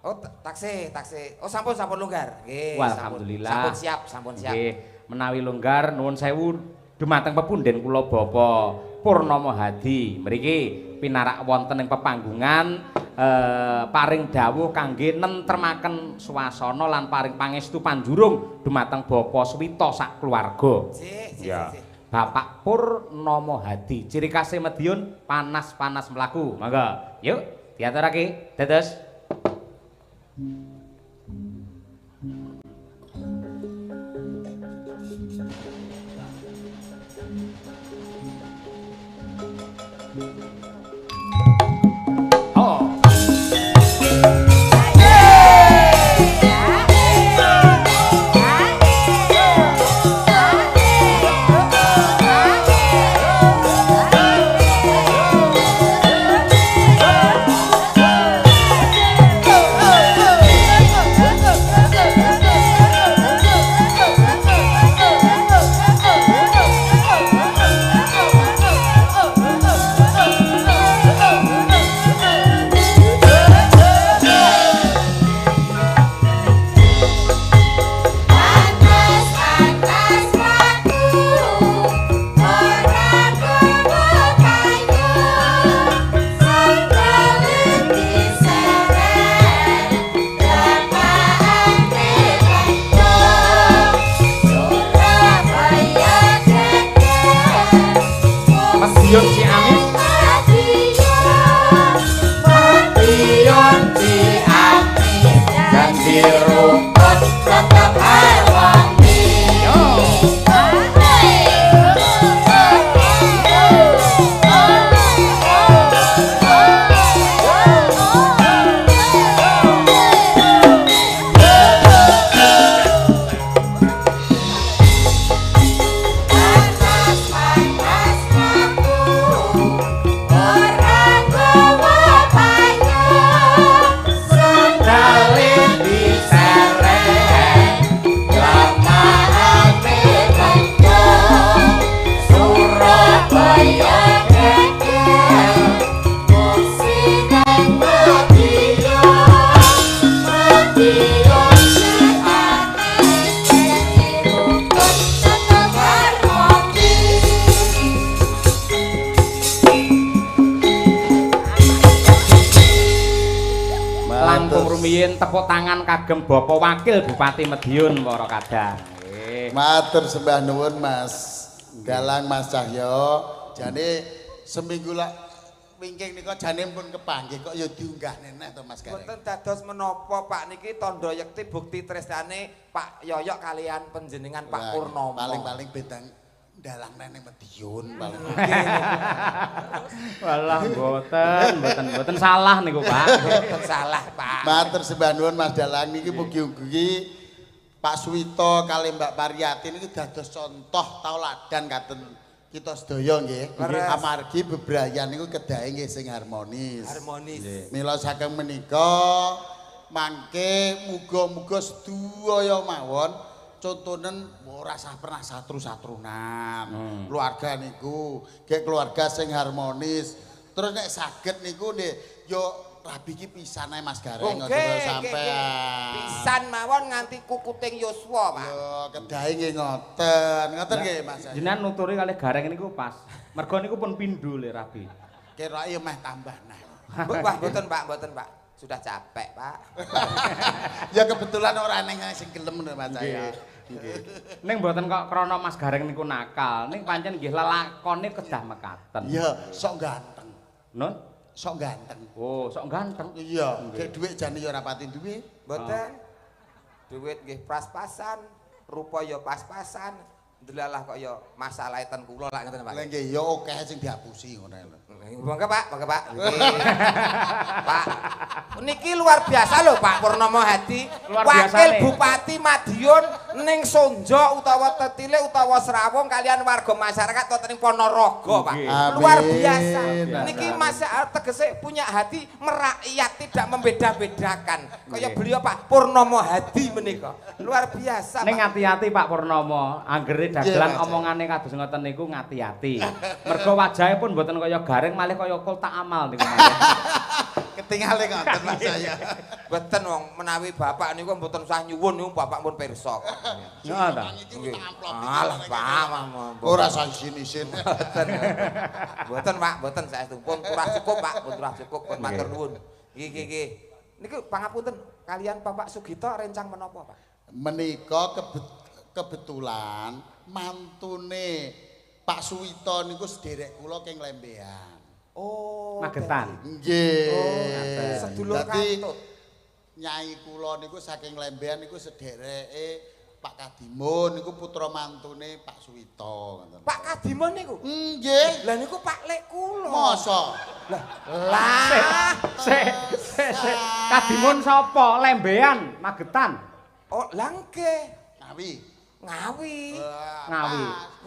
Speaker 2: Oh, taksi. Oh, sampun longgar. Nggih.
Speaker 1: Alhamdulillah.
Speaker 2: Sampun siap.
Speaker 1: Nggih, menawi longgar nuwun sewu dumateng pepunden kula Bapak Purnomo Hadi. Mriki pinarak wonten ing pepanggungan paring dawuh kangge nentremaken swasana lan paring pangestu panjurung dumateng Bapa Swita sak keluarga. Ya. Bapak Purnomo Hadi. Ciri khasé Madiun panas-panas mlaku. Mangga. Yuk, diaturake. Dados. Tepuk tangan kagem Bapak Wakil Bupati Madiun para kadang.
Speaker 4: Matur sembah nuwun Mas Galang Mas Cahyo. Jane seminggu lak wingking nika jane pun kepanggih kok ya diunggah neneh to Mas Galang.
Speaker 2: Mboten dados menapa Pak niki tandha yekti bukti tresnane Pak Yoyok kalian panjenengan Pak Purnomo.
Speaker 4: Paling-paling bedang dalang neng Madiun paling.
Speaker 1: Walah mboten salah niku Pak.
Speaker 2: Mboten salah Pak.
Speaker 4: Matur sembah nuwun Mas Dalang niki mugi-mugi Pak Swita kali Mbak Pariyati niki dados contoh tauladan katen kita sedaya nggih. Amargi bebrayan niku kedahe nggih sing harmonis.
Speaker 2: Harmonis.
Speaker 4: Mila saking menika mangke muga-muga sedaya mawon contonen ora sah pernah satru-satrunan. Keluarga niku nggih keluarga sing harmonis. Terus nek saged niku nggih yo rabi ki pisan ae Mas Gareng ngono sampean.
Speaker 2: Pisan mawon nganti kukuting yuswa, Pak.
Speaker 4: Yo kedahe nggih ngoten. Ngoten nggih Mas.
Speaker 1: Jenengan nuturi kalih Gareng niku pas. Mergo niku pun pindho le rabi.
Speaker 4: Kira yo meh tambah nah.
Speaker 2: Wah, mboten Pak. Sudah capek, Pak.
Speaker 4: Ya kebetulan ora neng sing gelem lho Mas saya.
Speaker 1: Ning mboten kok krana Mas Gareng niku nakal, ning pancen nggih lelakone kedah mekaten.
Speaker 4: Iya, sok ganteng.
Speaker 1: Nun,
Speaker 4: sok ganteng.
Speaker 1: Oh, sok ganteng.
Speaker 4: Iya, gek dhuwit jane ya ora pati duwe.
Speaker 2: Mboten. Duit nggih pas-pasan, rupa ya pas-pasan. Delalah kok ya masalahe ten kula lak ngoten Pak.
Speaker 4: Lah nggih ya akeh sing dihapusi ngono lho.
Speaker 2: Monggo Pak. Pak. Niki luar biasa lho Pak Purnomo Hadi, Wakil Bupati Madiun ning Sonjo utawa Tetile utawa Serawung kalian warga masyarakat wonten ing Ponorogo Pak. Luar biasa. Niki tegese punya hati merakyat tidak membeda-bedakan. Kaya beliau Pak Purnomo Hadi menika. Luar biasa.
Speaker 1: Ning ngati-ati Pak Purnomo, anggere dagelan omongane kados ngoten niku ngati-ati. Mergo wajahe pun mboten kaya Gareng malih kaya kotak amal niku.
Speaker 4: Ketingale ngoten Mas saya.
Speaker 2: Mboten wong menawi bapak niku mboten usah nyuwun niku bapak pun pirsa.
Speaker 1: Ya ta.
Speaker 2: Nggih. Alah Pak.
Speaker 4: Ora sah isin-isin.
Speaker 2: Mboten Pak, mboten saestu pun kurang cukup Pak, pun kurang cukup pun matur nuwun. Nggih. Niku pangapunten kalian Bapak Sugito rencang menapa, Pak?
Speaker 4: Menika kebetulan mantune Pak Suwito niku sederek kula keng Lembean.
Speaker 2: Oh,
Speaker 1: Magetan.
Speaker 4: Nggih.
Speaker 2: Oh, sedulur kantut.
Speaker 4: Nyai kula niku saking Lembean niku sedereke Pak Kadimun niku putra mantune Pak Suwito ngoten.
Speaker 2: Pak Kadimun niku?
Speaker 4: Nggih.
Speaker 2: Lah niku Pak Lek kula.
Speaker 4: Masa?
Speaker 2: Lah.
Speaker 1: Sik. Kadimun sapa? Lembean, Magetan.
Speaker 2: Oh, langke.
Speaker 4: Ngawi.
Speaker 2: Ngawi.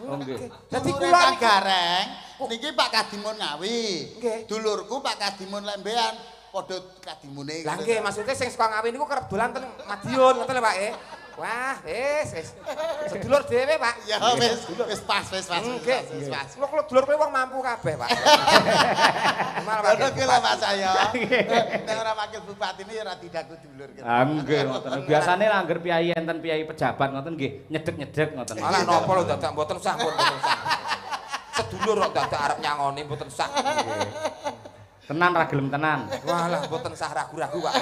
Speaker 1: Oh nggih.
Speaker 2: Dadi
Speaker 4: Dulure
Speaker 2: kula
Speaker 4: Kang
Speaker 2: niku
Speaker 4: Gareng niki Pak Kadimun Ngawi.
Speaker 2: Nggih.
Speaker 4: Dulurku Pak Kadimun Lembean padha kadimune.
Speaker 2: Lah nggih, maksudnya sing saka Ngawi niku kerep dolan ten Madiun ngoten lho, Pak. Wah, wis. Sedulur dhewe, Pak.
Speaker 4: Ya wis pas.
Speaker 2: Nggih. Lho kalau dulur kowe wong mampu kabeh, Pak. Mal Pak.
Speaker 4: Ngono ki lho Mas saya. Nek ora wakil bupati ini ora didaku dulur.
Speaker 1: Ah nggih ngoten. Biasane langgar piyai enten piyai pejabat ngoten nggih nyedek-nyedek ngoten.
Speaker 2: Malah napa lho dadak mboten sah pun mboten sah. Sedulur kok dadak arep nyangoni mboten sah.
Speaker 1: Tenan ra gelem tenan.
Speaker 2: Walah mboten sah ragu-ragu, Pak.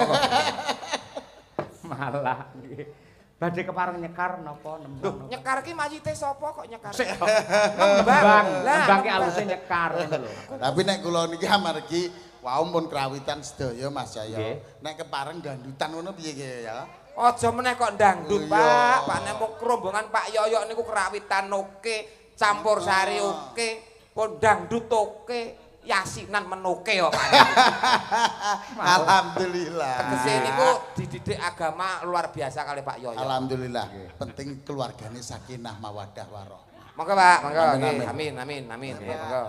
Speaker 1: Malah nggih. Badhe kepareng nyekar napa nembang.
Speaker 2: Nyekar ki mayite sapa kok nyekar?
Speaker 1: Nembang ki aluse nyekar ngono lho.
Speaker 4: Tapi nek kula niki amargi wau mun krawitan sedaya Mas Jaya. Nek kepareng dandutan ngono piye ki ya?
Speaker 2: Aja meneh kok ndangdut, Pak. Pak nek mung rombongan Pak Yoyok niku krawitan oke, campur sari oke, pun dangdut oke. Yasinan menoke kok Pak.
Speaker 4: Alhamdulillah.
Speaker 2: Tegese niku dididik agama luar biasa kali Pak Yoyo.
Speaker 4: Alhamdulillah. Penting keluargane sakinah mawaddah warahmah.
Speaker 2: Monggo Pak, monggo. Amin. Monggo.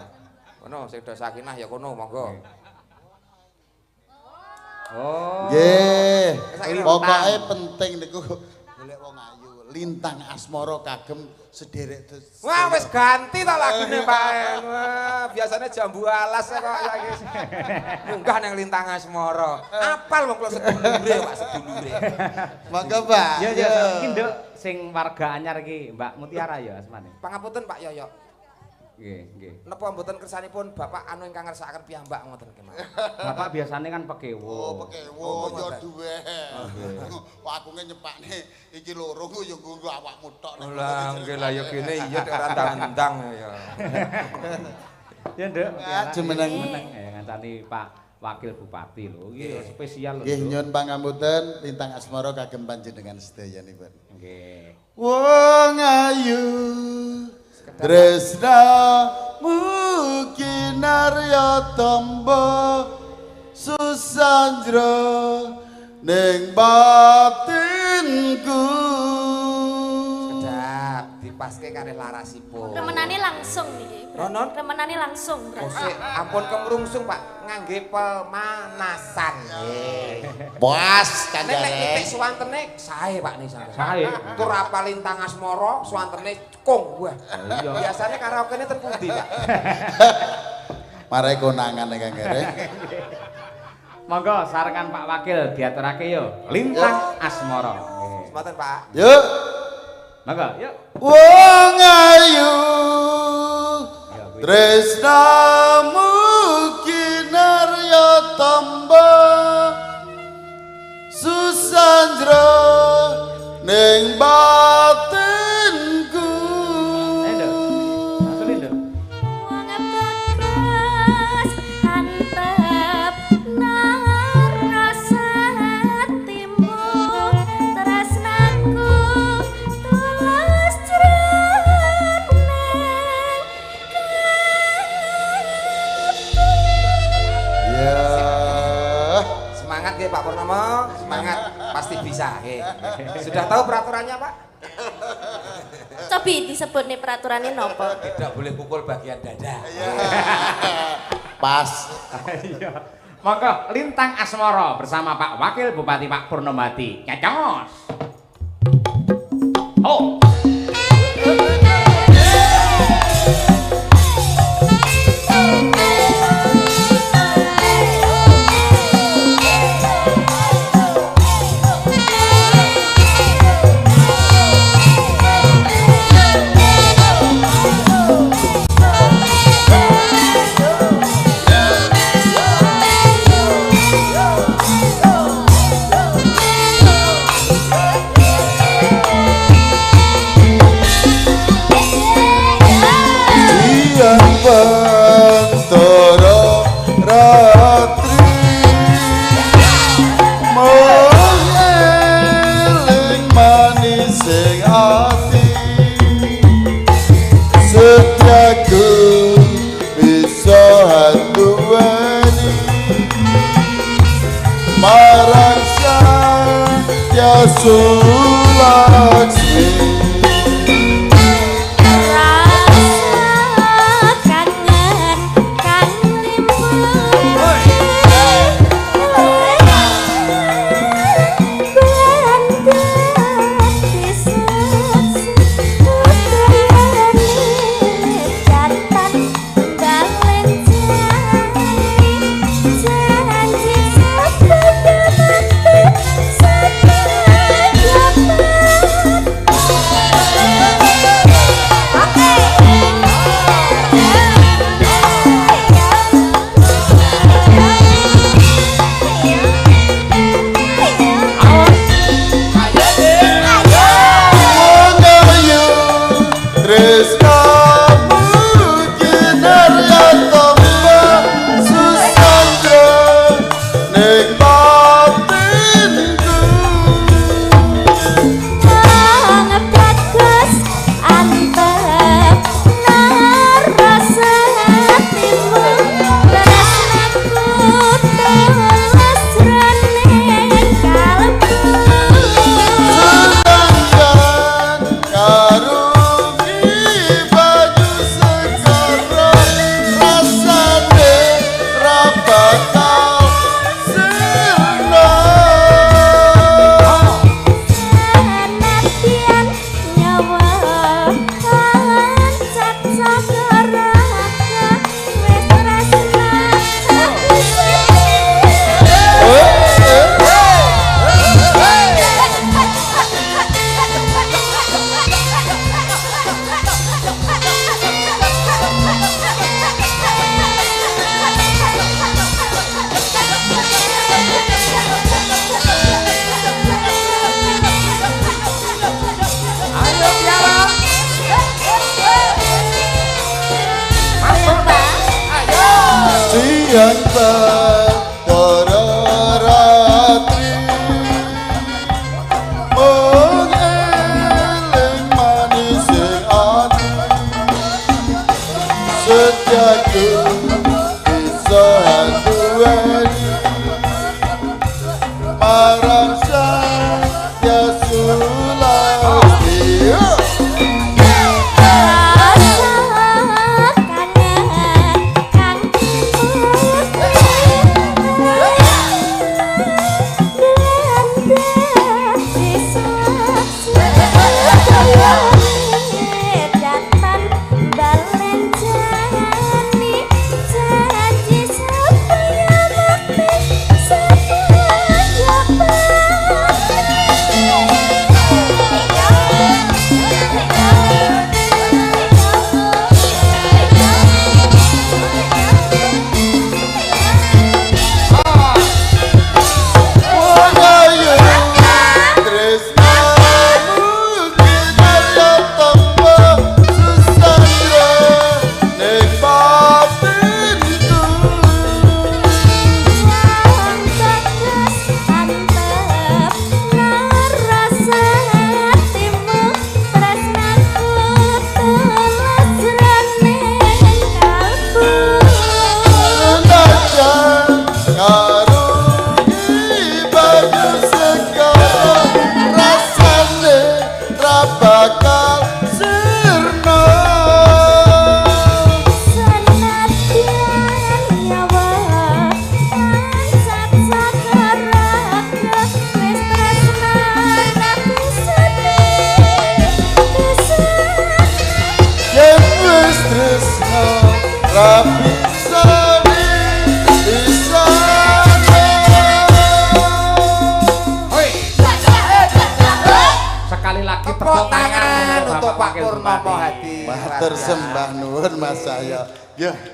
Speaker 2: Kono sing do sakinah ya kono, monggo.
Speaker 1: Oh.
Speaker 4: Nggih. Pokoke penting niku golek wong ayu. Lintang asmara kagem sederek.
Speaker 2: Wah, wis ganti ta lagune Pak. Wah, biasanya jambu alas kok lagi. Munggah nang Lintang Asmara. Apal wong kula sedulure, Pak, sedulure.
Speaker 4: Monggo, Pak.
Speaker 1: Ya iki Nduk sing warga anyar iki Mbak Mutiara ya asmane.
Speaker 2: Pangapunten Pak Yoyo.
Speaker 1: Nggih.
Speaker 2: Napa mboten kersanipun Bapak anu ingkang ngersakaken piyambak ngoten kemawon.
Speaker 1: Bapak biasane kan pekewo.
Speaker 4: Oh, pekewo ya duwe. Wah, aku nyepakne iki loro ku ya nggo awakmu tok.
Speaker 2: Lah, nggih lah ya kene iya nek ora ndang-ndang ya.
Speaker 1: Ya Nduk,
Speaker 4: Jumeneng
Speaker 1: ya ngancani Pak Wakil Bupati lho. Iki spesial lho.
Speaker 4: Nggih nyuwun pangapunten Lintang Asmara kagem panjenengan sedayanipun.
Speaker 1: Nggih.
Speaker 4: Wong ayu tresna mukinarya tamba susandra ning batinku.
Speaker 2: Sedap dipaske kalih larasipun.
Speaker 3: Remenane langsung niki.
Speaker 2: Ronon?
Speaker 3: Remenane langsung.
Speaker 2: Sik, ampun kemrungsung Pak, ngangge pemanasan. Nggih.
Speaker 4: Puas
Speaker 2: Nek
Speaker 4: kandhane.
Speaker 2: titik suwantene sae Pak nih sampeyan.
Speaker 1: Sae.
Speaker 2: Tur apal Lintang Asmara suwantene kong wah.
Speaker 1: Iya.
Speaker 2: Biasane karaokene ten pundi, Pak?
Speaker 4: Mare konangan Kang Gareng.
Speaker 1: Monggo sarengan Pak Wakil diaturake yo. Lintang Asmara. Nggih.
Speaker 2: Semanten, Pak.
Speaker 4: Yuk.
Speaker 1: Monggo, yuk.
Speaker 4: Wong ayu tresnamu kinarya tamba susandra ning batinku.
Speaker 1: Ayo Nduk. Asli Nduk.
Speaker 3: Wong bagus antep narasa hatimu tresnaku tulus jroning
Speaker 4: Ya.
Speaker 2: Semangat nggih Pak Purnomo, semangat pasti bisa. Nggih. Sudah tahu peraturannya, Pak?
Speaker 3: Cobi disebut nih peraturannya nopo?
Speaker 2: Tidak boleh pukul bagian dada.
Speaker 4: Pas.
Speaker 1: Iya. Monggo Lintang Asmara bersama Pak Wakil Bupati Pak Purnomati. Nyacos. Oh.
Speaker 3: Thank you.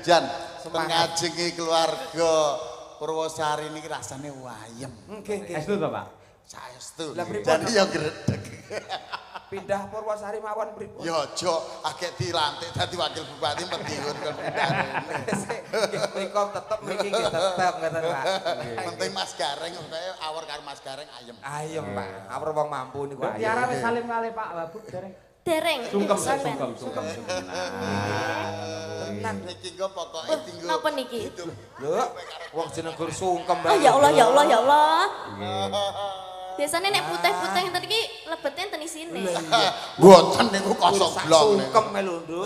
Speaker 4: Jan, ngajengi keluarga Purwosari niki rasane wayem.
Speaker 2: Nggih, nggih.
Speaker 1: Estu to, Pak?
Speaker 4: Saestu. Jadi ya gredeg.
Speaker 2: Pindah Purwosari mawon pripun?
Speaker 4: Ya aja agek dilantik dadi wakil bupati Madiun kon pindah.
Speaker 2: Mriko tetep mriki nggih tetep ngoten, Pak.
Speaker 4: Penting Mas Gareng kaya awor karo Mas Gareng ayem.
Speaker 2: Ayem, Pak. Awor wong mampu niku ayem.
Speaker 1: Tiara wis salim kalih Pak Wabuk dereng.
Speaker 3: Dereng.
Speaker 1: Sungkem.
Speaker 4: Tenan iki kok pokoke tinggal.
Speaker 3: Napa niki?
Speaker 2: Lho, wong jeneng gur sungkem.
Speaker 3: Oh ya Allah, ya Allah, ya Allah.
Speaker 5: Biasanya nek putih-putih enten iki lebetnya enten isine.
Speaker 4: Mboten niku kosong blok.
Speaker 2: Sungkem melu nduk.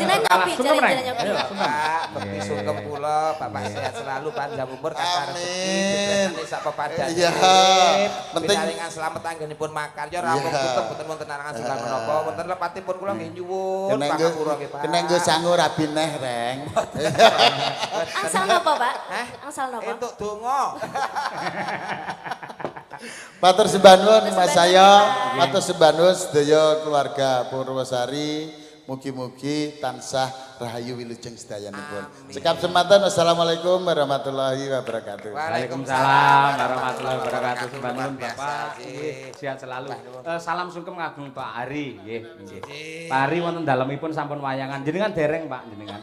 Speaker 5: Jenengan nyobi, jenengan nyobi.
Speaker 2: Pak, bekti sungkem kula, Bapak sehat selalu panjang umur kata rezeki dibresani sak pepadane.
Speaker 4: Iya. Penting
Speaker 2: pinaringan slamet anggenipun makan. Ya rampung tutup boten wonten arangan sungkan menapa. Wonten lepatipun kula nggih nyuwun pangapura nggih Pak.
Speaker 4: kena nggo sangu rabi neh, Reng.
Speaker 5: Angsal napa, Pak?
Speaker 2: Hah?
Speaker 5: Angsal napa?
Speaker 2: Entuk donga.
Speaker 4: Matur sembah nuwun Mas saya, matur sembah nuwun sedaya keluarga Purwosari. Mugi-mugi tansah rahayu wilujeng sedayanipun. Cekap semanten. Wassalamualaikum warahmatullahi wabarakatuh.
Speaker 1: Waalaikumsalam warahmatullahi wabarakatuh. Sembah nuwun Bapak. Nggih, sehat selalu. Salam sungkem kagem Pak Ari nggih. Pak Ari wonten dalemipun sampun wayangan. Jenengan dereng Pak jenengan.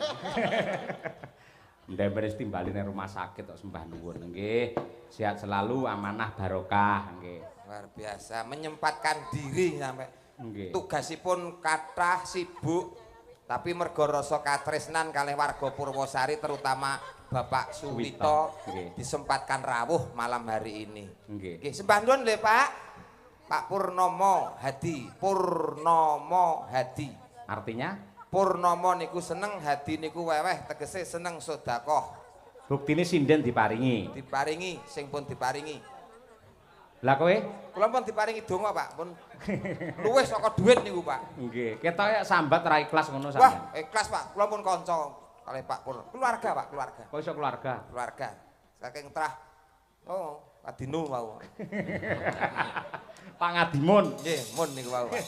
Speaker 1: Ndek beres timbaline rumah sakit kok sembah nuwun nggih. Sehat selalu, amanah barokah nggih.
Speaker 2: Luar biasa menyempatkan diri sampai
Speaker 1: Nggih.
Speaker 2: tugasipun kathah sibuk tapi mergo rasa katresnan kalih warga Purwosari terutama Bapak Suwito
Speaker 1: Nggih.
Speaker 2: disempatkan rawuh malam hari ini.
Speaker 1: Nggih.
Speaker 2: Nggih, sembah nuwun lho Pak. Pak Purnomo Hadi, Purnomo Hadi.
Speaker 1: Artinya
Speaker 2: Purnomo niku seneng, Hadi niku weweh, tegese seneng sedekah.
Speaker 1: buktine sinden diparingi.
Speaker 2: Diparingi sing pun diparingi.
Speaker 1: Lah kowe?
Speaker 2: Kula pun diparingi donga, Pak. Pun luwih saka dhuwit niku, Pak.
Speaker 1: Nggih. Ketoke sambat ra ikhlas ngono
Speaker 2: Wah,
Speaker 1: sampean.
Speaker 2: ikhlas, Pak. Kula pun kanca kalih Pak Pur. Keluarga, Pak, keluarga.
Speaker 1: Kok iso keluarga?
Speaker 2: Keluarga. Saking trah. Oh, Adino wau.
Speaker 1: Pak Ngadimun.
Speaker 2: Nggih, mun niku wau, Pak.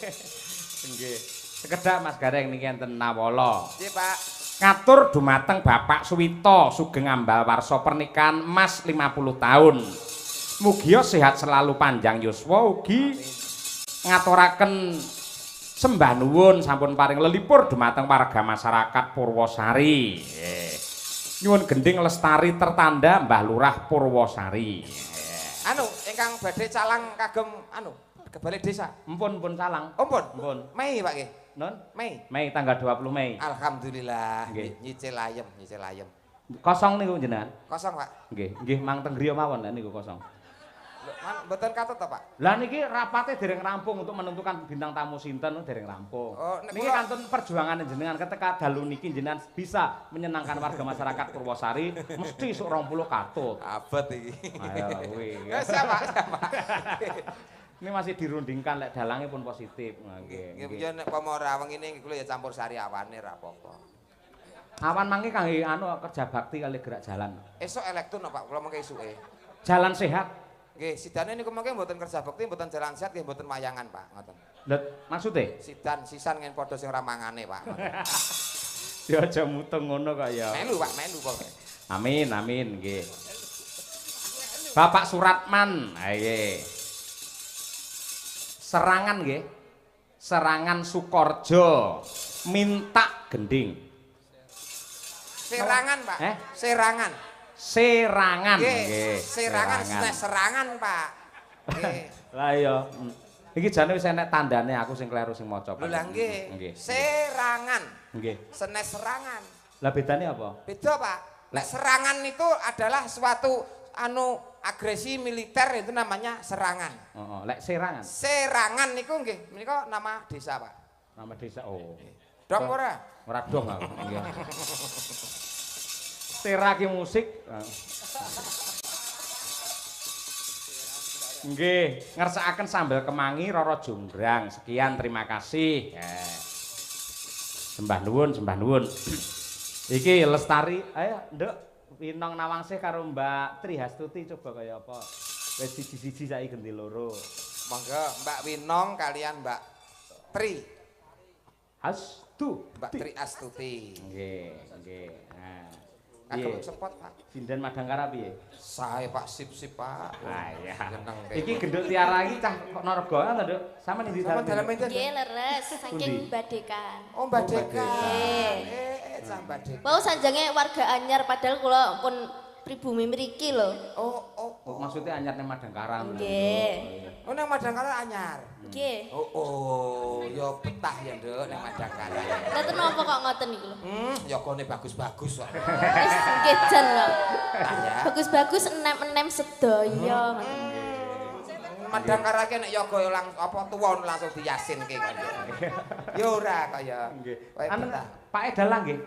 Speaker 1: Nggih. Sekedhak Mas Gareng niki enten Nawala.
Speaker 2: Nggih, Pak.
Speaker 1: Ngatur dumateng Bapak Suwito sugeng ambal warsa pernikahan Mas 50 tahun. Mugia sehat selalu panjang yuswa ugi ngaturaken sembah nuwun sampun paring lelipur dumateng warga masyarakat Purwosari. Nyuwun gending lestari tertanda Mbah Lurah Purwosari.
Speaker 2: Anu, ingkang badhe calang kagem anu, kebalik desa.
Speaker 1: Empun salang.
Speaker 2: Ampun.
Speaker 1: Empun.
Speaker 2: Mei, Pak nggih.
Speaker 1: Non?
Speaker 2: Mei.
Speaker 1: Mei tanggal 20 Mei.
Speaker 2: Alhamdulillah.
Speaker 1: Nggih.
Speaker 2: Nyicil ayem, nyicil ayem.
Speaker 1: Kosong niku jenengan.
Speaker 2: Kosong, Pak.
Speaker 1: Nggih mang teng griya mawon niku kosong.
Speaker 2: Lho, mboten katut to, Pak?
Speaker 1: Lah niki rapate dereng rampung untuk menentukan bintang tamu sinten dereng rampung.
Speaker 2: Oh, nek
Speaker 1: Niki
Speaker 2: kula-
Speaker 1: kantun perjuangan jenengan ketika dalu niki jenengan bisa menyenangkan warga masyarakat Purwosari mesti sok 20 katut.
Speaker 2: Abot iki.
Speaker 1: Ayo kuwi.
Speaker 2: Ya siapa? Siapa?
Speaker 1: Ini masih dirundingkan lek dalange pun positif. Nggih.
Speaker 2: Nggih ya nek pama ora wengi kula ya campur sari awane ra apa-apa.
Speaker 1: Awan mangke kangge anu kerja bakti kali gerak jalan.
Speaker 2: Esuk elektron Pak, kula mengke esuke.
Speaker 1: Jalan sehat.
Speaker 2: Nggih, sidane niku mengke mboten kerja bakti, mboten jalan sehat, nggih mboten mayangan, Pak. Ngoten.
Speaker 1: Lha maksude?
Speaker 2: Sidan sisan ngen padha sing ora mangane, Pak.
Speaker 1: Ya aja muteng ngono kok ya.
Speaker 2: Melu, Pak, melu kok.
Speaker 1: Amin nggih. Bapak Suratman, aye. Serangan nggih. Serangan Sukorjo minta gending.
Speaker 2: Serangan, Pak. Serangan.
Speaker 1: Serangan
Speaker 2: Nggih,
Speaker 1: nggih.
Speaker 2: serangan serangan, Pak. Nggih.
Speaker 1: Lah iya. Iki jane wis enek tandane aku sing kleru sing maca.
Speaker 2: Lho lah nggih. Serangan.
Speaker 1: Nggih.
Speaker 2: Senes serangan.
Speaker 1: Lah bedane apa?
Speaker 2: Beda, Pak. Lek serangan itu adalah suatu anu agresi militer itu namanya serangan.
Speaker 1: Heeh, lek serangan.
Speaker 2: Serangan niku nggih, menika nama desa, Pak.
Speaker 1: Nama desa. Oh.
Speaker 2: Dong ora?
Speaker 1: Ora dong aku. Nggih. Teraki musik. Nggih, ngersakaken sambal kemangi Roro Jonggrang. Sekian, terima kasih. Sembah nuwun. Iki Lestari, ayo Nduk, Winong Nawangsih karo Mbak Tri Hastuti coba kaya apa. Wis siji-siji saiki ganti loro.
Speaker 2: Monggo Mbak Winong kalian Mbak Tri. Mbak Tri Astuti.
Speaker 1: Nggih. Nah.
Speaker 2: Kagem sepot, Pak.
Speaker 1: Sinden Madangkara piye?
Speaker 2: Sae Pak, sip-sip Pak.
Speaker 1: Ah iya.
Speaker 2: Seneng
Speaker 1: Iki gendut tiara iki cah kok Narga ta, Nduk? Sampeyan ndi
Speaker 2: Sama
Speaker 1: dalem?
Speaker 2: dalam itu.
Speaker 5: Nggih leres
Speaker 1: Pundi?
Speaker 5: saking Badekan.
Speaker 2: Oh, Mbak Deka.
Speaker 5: Nggih.
Speaker 2: Cah Mbak Deka.
Speaker 5: Wau sanjange warga anyar padahal kula pun pribumi mriki lho.
Speaker 2: Oh.
Speaker 1: Maksudnya anyar ning Madangkara.
Speaker 5: Nggih.
Speaker 2: Oh, nang Madangkara anyar.
Speaker 5: Nggih.
Speaker 2: Oh, ya betah ya, Nduk, nang Madangkara.
Speaker 5: Lah napa kok ngoten niku lho?
Speaker 2: Yogane bagus-bagus kok.
Speaker 5: Wis nggih jan lho.
Speaker 2: Ya.
Speaker 5: Bagus-bagus enem-enem sedaya ngoten.
Speaker 2: Medang karake nek yoga apa tuwa langsung diyasinke kok. Ya ora kaya.
Speaker 1: Nggih.
Speaker 2: Kaya
Speaker 1: Anu
Speaker 2: betah.
Speaker 1: Pak Edalah nggih.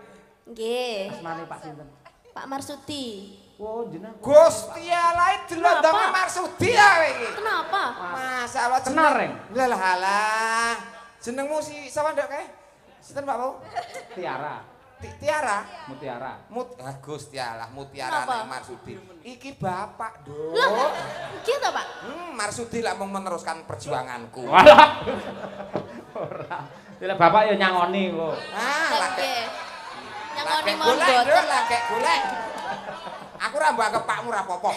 Speaker 5: Nggih.
Speaker 1: Asmane Pak sinten?
Speaker 5: Pak Marsudi.
Speaker 1: Oh, jenengan.
Speaker 2: Gusti Allah delondong Marsudi ya kowe iki.
Speaker 5: Kenapa?
Speaker 2: Masalah
Speaker 1: Kenal, Reng?
Speaker 2: Lah halah. Jenengmu si sapa nduk kae? Sinten Pak Bu?
Speaker 1: Tiara.
Speaker 2: Tiara.
Speaker 1: Mutiara.
Speaker 2: Gusti Allah, Mutiara
Speaker 5: Kenapa?
Speaker 2: nek Marsudi. Iki bapak, Nduk.
Speaker 5: Lah, iki to, Pak?
Speaker 2: Marsudi lak mau meneruskan perjuanganku.
Speaker 1: Walah. Ora. Lha bapak ya nyangoni kok.
Speaker 2: Lagi
Speaker 5: Nggih. Nyangoni
Speaker 2: golek,
Speaker 5: mondot.
Speaker 2: Nduk, lagi golek. Aku ora mbok anggap pakmu ora apa-apa.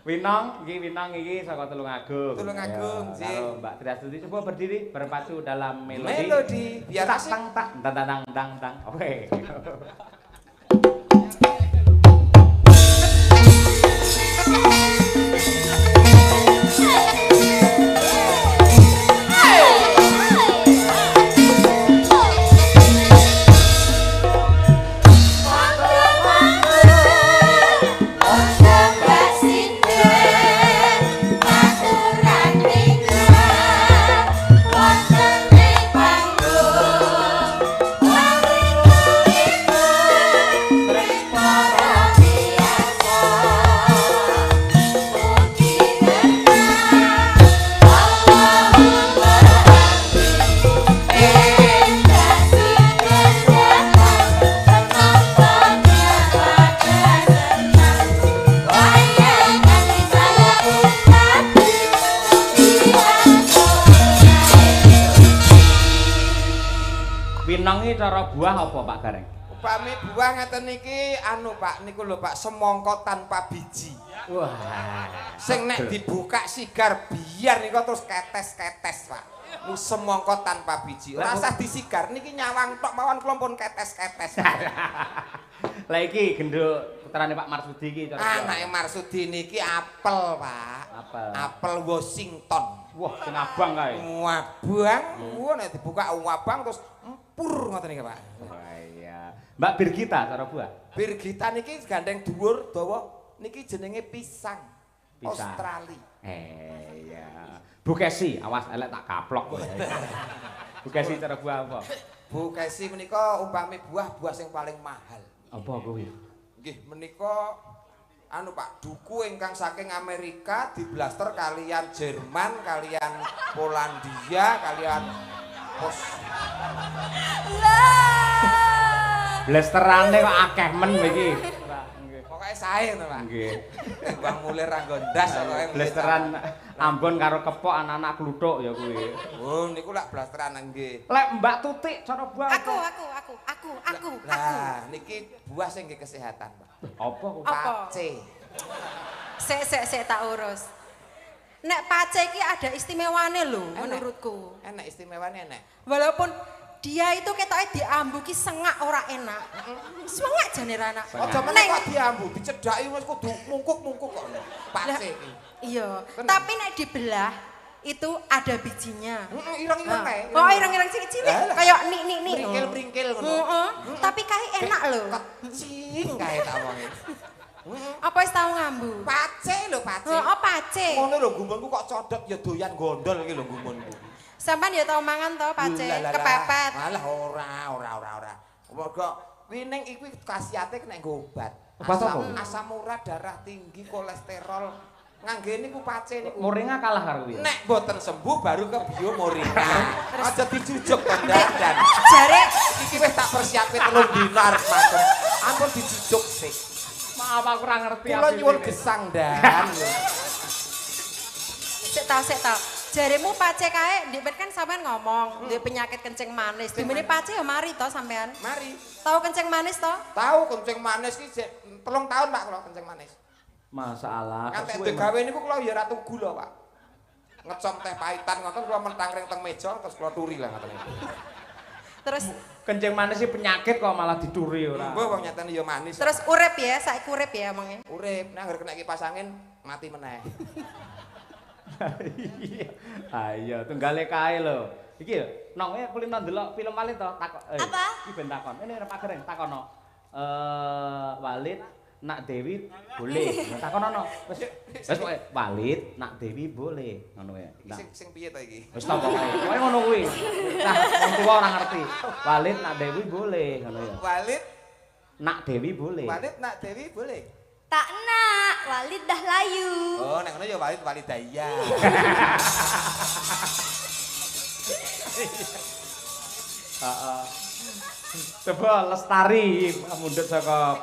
Speaker 1: Winong iki saka Tulungagung.
Speaker 2: Tulungagung,
Speaker 1: Ya,
Speaker 2: Jing.
Speaker 1: karo Mbak Triastuti coba berdiri berpacu dalam melodi.
Speaker 2: Melodi, biar
Speaker 1: tak
Speaker 2: asik.
Speaker 1: tang tak tang tang tang. Oke. Winong iki cara buah apa Pak Gareng?
Speaker 2: Upami buah ngeten iki anu Pak, niku lho Pak, semangka tanpa biji.
Speaker 1: Wah.
Speaker 2: Sing nek dibuka sigar biar niku terus ketes-ketes Pak. Lu semangka tanpa biji. Ora usah disigar niki nyawang tok mawon kula pun ketes-ketes.
Speaker 1: Lah iki genduk putrane Pak Marsudi iki cara buah.
Speaker 2: Anake Marsudi niki apel, Pak.
Speaker 1: Apel.
Speaker 2: Apel Washington.
Speaker 1: Wah, sing abang kae.
Speaker 2: Wabang, nek dibuka wabang terus empur ngoten iki, Pak.
Speaker 1: Wah iya. Mbak Birgita cara buah.
Speaker 2: Birgita niki gandeng dhuwur dawa niki jenenge pisang.
Speaker 1: Pisang.
Speaker 2: Australia.
Speaker 1: Iya. Bu Kesi, awas elek tak kaplok. Bu Kesi cara buah apa?
Speaker 2: Bu Kesi menika umpami buah sing paling mahal.
Speaker 1: Apa kuwi?
Speaker 2: Nggih, menika anu Pak, duku ingkang saking Amerika diblaster kalian Jerman, kalian Polandia, kalian
Speaker 1: Blasterane kok akeh men iki.
Speaker 2: Pokoke sae to, Pak.
Speaker 1: Nggih.
Speaker 2: Bang Mulir Ranggo ndas pokoke.
Speaker 1: Blasteran Ambon karo kepok anak-anak kluthuk ya kuwi.
Speaker 2: Oh, niku lak blasteran nggih.
Speaker 1: Lek Mbak Tutik cara buah apa?
Speaker 5: Aku.
Speaker 2: Lah, niki buah sing nggih kesehatan, Pak.
Speaker 1: Apa kuwi?
Speaker 2: Pace.
Speaker 6: Sik tak urus. Nek pace iki ada istimewane lho
Speaker 2: Enak.
Speaker 6: menurutku.
Speaker 2: Enak istimewane enak.
Speaker 6: Walaupun dia itu ketoke diambu ki sengak ora enak. Sengak jane ra enak.
Speaker 2: Aja meneh kok diambu, dicedhaki wis kudu mungkuk-mungkuk kok. Pace iki.
Speaker 6: Iya,
Speaker 2: Bener.
Speaker 6: tapi nek dibelah itu ada bijinya.
Speaker 2: Ireng-ireng kae.
Speaker 6: Oh, ireng-ireng cilik-cilik
Speaker 2: Lah,
Speaker 6: kayak nik.
Speaker 2: Pringkil-pringkil ngono.
Speaker 6: Heeh. Tapi kae enak lho.
Speaker 2: Kecil kae tak wonge.
Speaker 6: Apa wis tau ngambu?
Speaker 2: Pace lho, pace.
Speaker 6: Oh, pace.
Speaker 2: Ngono lho gumunku kok codot ya doyan gondol iki lho gumunku.
Speaker 6: Sampeyan ya tau mangan to pace,
Speaker 2: Lah, lah, lah.
Speaker 6: kepepet.
Speaker 2: Alah ora. Mergo wining iki khasiate nek nggo obat.
Speaker 1: Obat apa?
Speaker 2: Asam urat, darah tinggi, kolesterol. Ngangge niku pace niku.
Speaker 1: Moringa kalah karo kuwi.
Speaker 2: Nek boten sembuh baru ke bio moringa. Aja dijujuk to dandan.
Speaker 6: Jare
Speaker 2: Iki wis tak persiape 3 dina arep matur. Ampun dijujuk sik.
Speaker 1: Maaf aku ora ngerti
Speaker 2: Kula nyuwun
Speaker 1: ini.
Speaker 2: gesang dan.
Speaker 6: sik tau. Jaremu pace kae ndek kan sampean ngomong, ndek penyakit kencing manis. Dimene pace ya mari to sampean.
Speaker 2: Mari.
Speaker 6: Tahu kencing manis to?
Speaker 2: Tahu kencing manis ki 3 tahun Pak kula kencing manis.
Speaker 1: Masalah.
Speaker 2: Kan tek gawe niku kula ya ratu gula, Pak. Ngecom teh pahitan ngoten kula mentangring teng meja terus kula turi lah ngoten niku.
Speaker 6: Terus
Speaker 1: Kencing manis sih penyakit kok malah dituri ora.
Speaker 2: Mbah wong nyatane ya manis.
Speaker 6: terus urip ya, saiki urip ya omongnya.
Speaker 2: Urip nek anggere kena kipas angin mati meneh.
Speaker 1: Ayo tunggale kae lho. Iki lho, nong kulino ndelok film Walid to takon.
Speaker 5: Apa?
Speaker 1: Iki ben takon. Ini Pak Gereng takono. Walid nak Dewi boleh. Takonono. Wis pokoke Walid nak Dewi boleh ngono ya.
Speaker 2: Sing piye to iki?
Speaker 1: Wis tak pokoke. Pokoke ngono kuwi. Nah, wong tuwa ora ngerti. Walid nak Dewi boleh ngono ya.
Speaker 2: Walid
Speaker 1: Nak Dewi boleh.
Speaker 2: Walid nak Dewi boleh.
Speaker 3: Tak nak, Walid dah layu.
Speaker 2: Oh, nek ngono ya Walid Walidaya.
Speaker 1: Heeh. Coba Lestari mundhut saka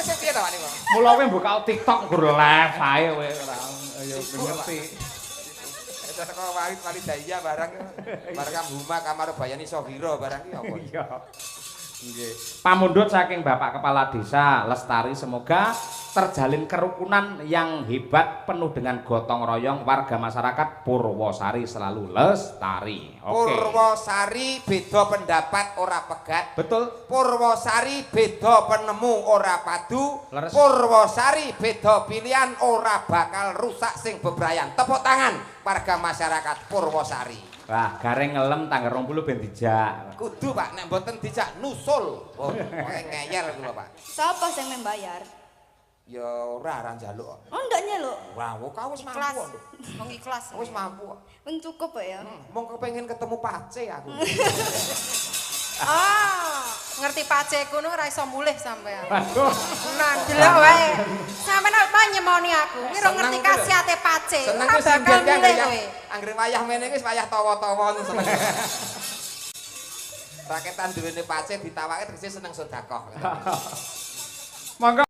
Speaker 2: Sing piye to Pak niku?
Speaker 1: Mula kowe buka TikTok gur live ae kowe ora ya ngerti.
Speaker 2: Itu saka Walid Walidaya barang Huma Kamar Bayani Sohiro barang iki apa?
Speaker 1: Iya. Nggih. Pamundhut saking Bapak Kepala Desa Lestari semoga terjalin kerukunan yang hebat penuh dengan gotong royong warga masyarakat Purwosari selalu lestari. Oke.
Speaker 2: Purwosari beda pendapat ora pegat.
Speaker 1: Betul.
Speaker 2: Purwosari beda penemu ora padu.
Speaker 1: Leres.
Speaker 2: Purwosari beda pilihan ora bakal rusak sing bebrayan. Tepuk tangan warga masyarakat Purwosari.
Speaker 1: Wah, gareng ngelem tanggal 20 ben dijak.
Speaker 2: Kudu Pak, nek mboten dijak nusul. Oh, ngeyel kula Pak.
Speaker 3: Siapa yang membayar?
Speaker 2: Ya ora njaluk.
Speaker 3: Oh, ndak nyeluk.
Speaker 2: Wah, kok wis
Speaker 6: Ikhlas.
Speaker 2: mampu.
Speaker 6: Wong ikhlas.
Speaker 2: Wis mampu.
Speaker 3: Wing cukup ya.
Speaker 2: Mong kepengin ketemu Pace aku.
Speaker 6: Ah, ngerti Pace kuno ora iso mulih sampean.
Speaker 1: Waduh.
Speaker 6: Nah, delok wae. Sampeyan apa nyemoni aku? Kuwi ora ngerti
Speaker 2: Seneng ku lho.
Speaker 6: khasiate Pace.
Speaker 2: Seneng
Speaker 6: Ora
Speaker 2: ku
Speaker 6: bakal
Speaker 2: singgil
Speaker 6: milih
Speaker 2: anggere
Speaker 6: kowe.
Speaker 2: anggere wayah mene iki wis wayah tawa-tawa seneng. Raketan duwene Pace ditawake tegese seneng sedekah.
Speaker 1: Monggo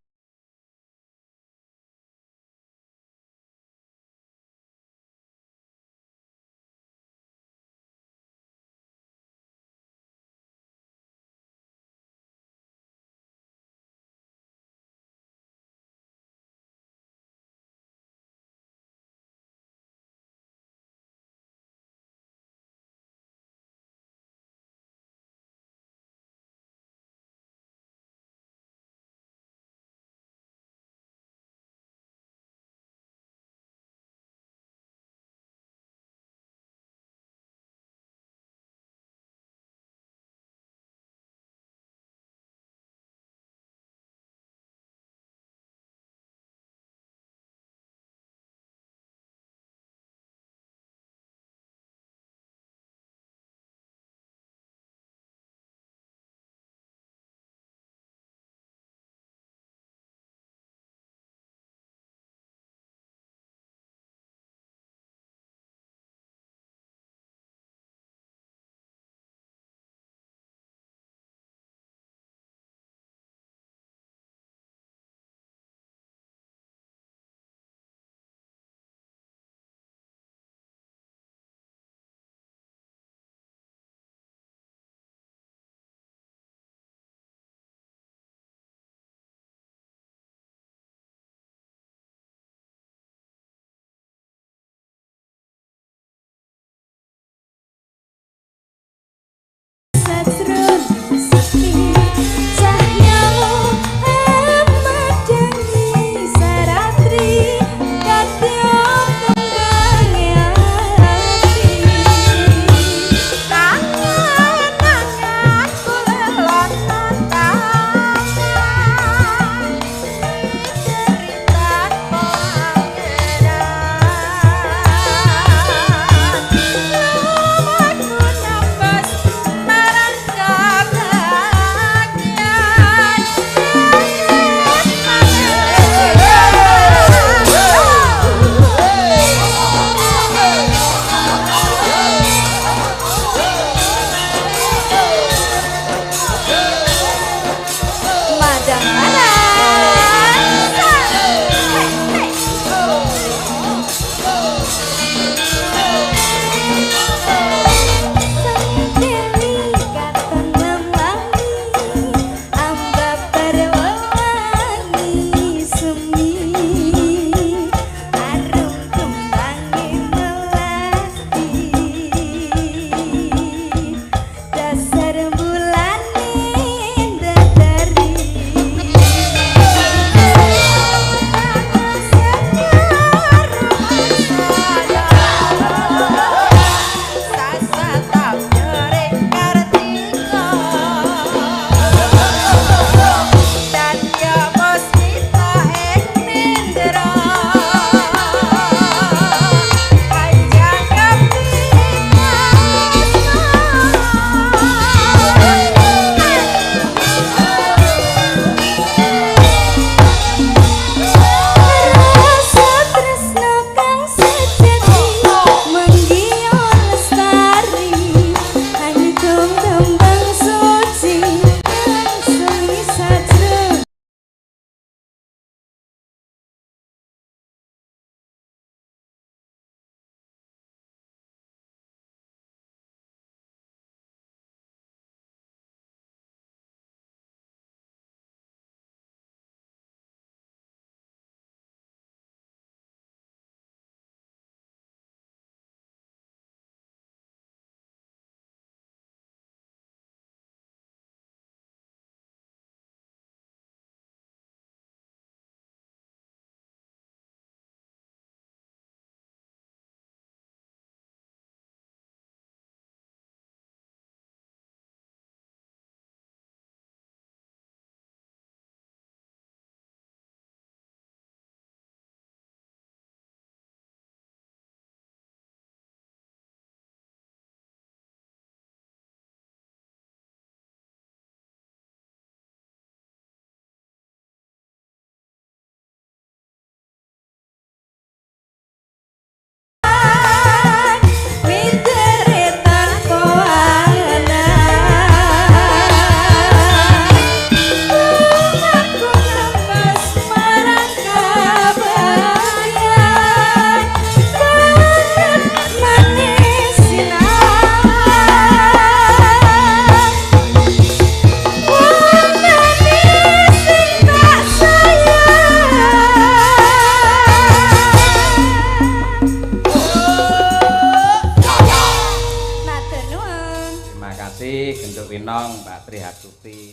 Speaker 1: kasih Genduk Winong Mbak Tri Hartuti.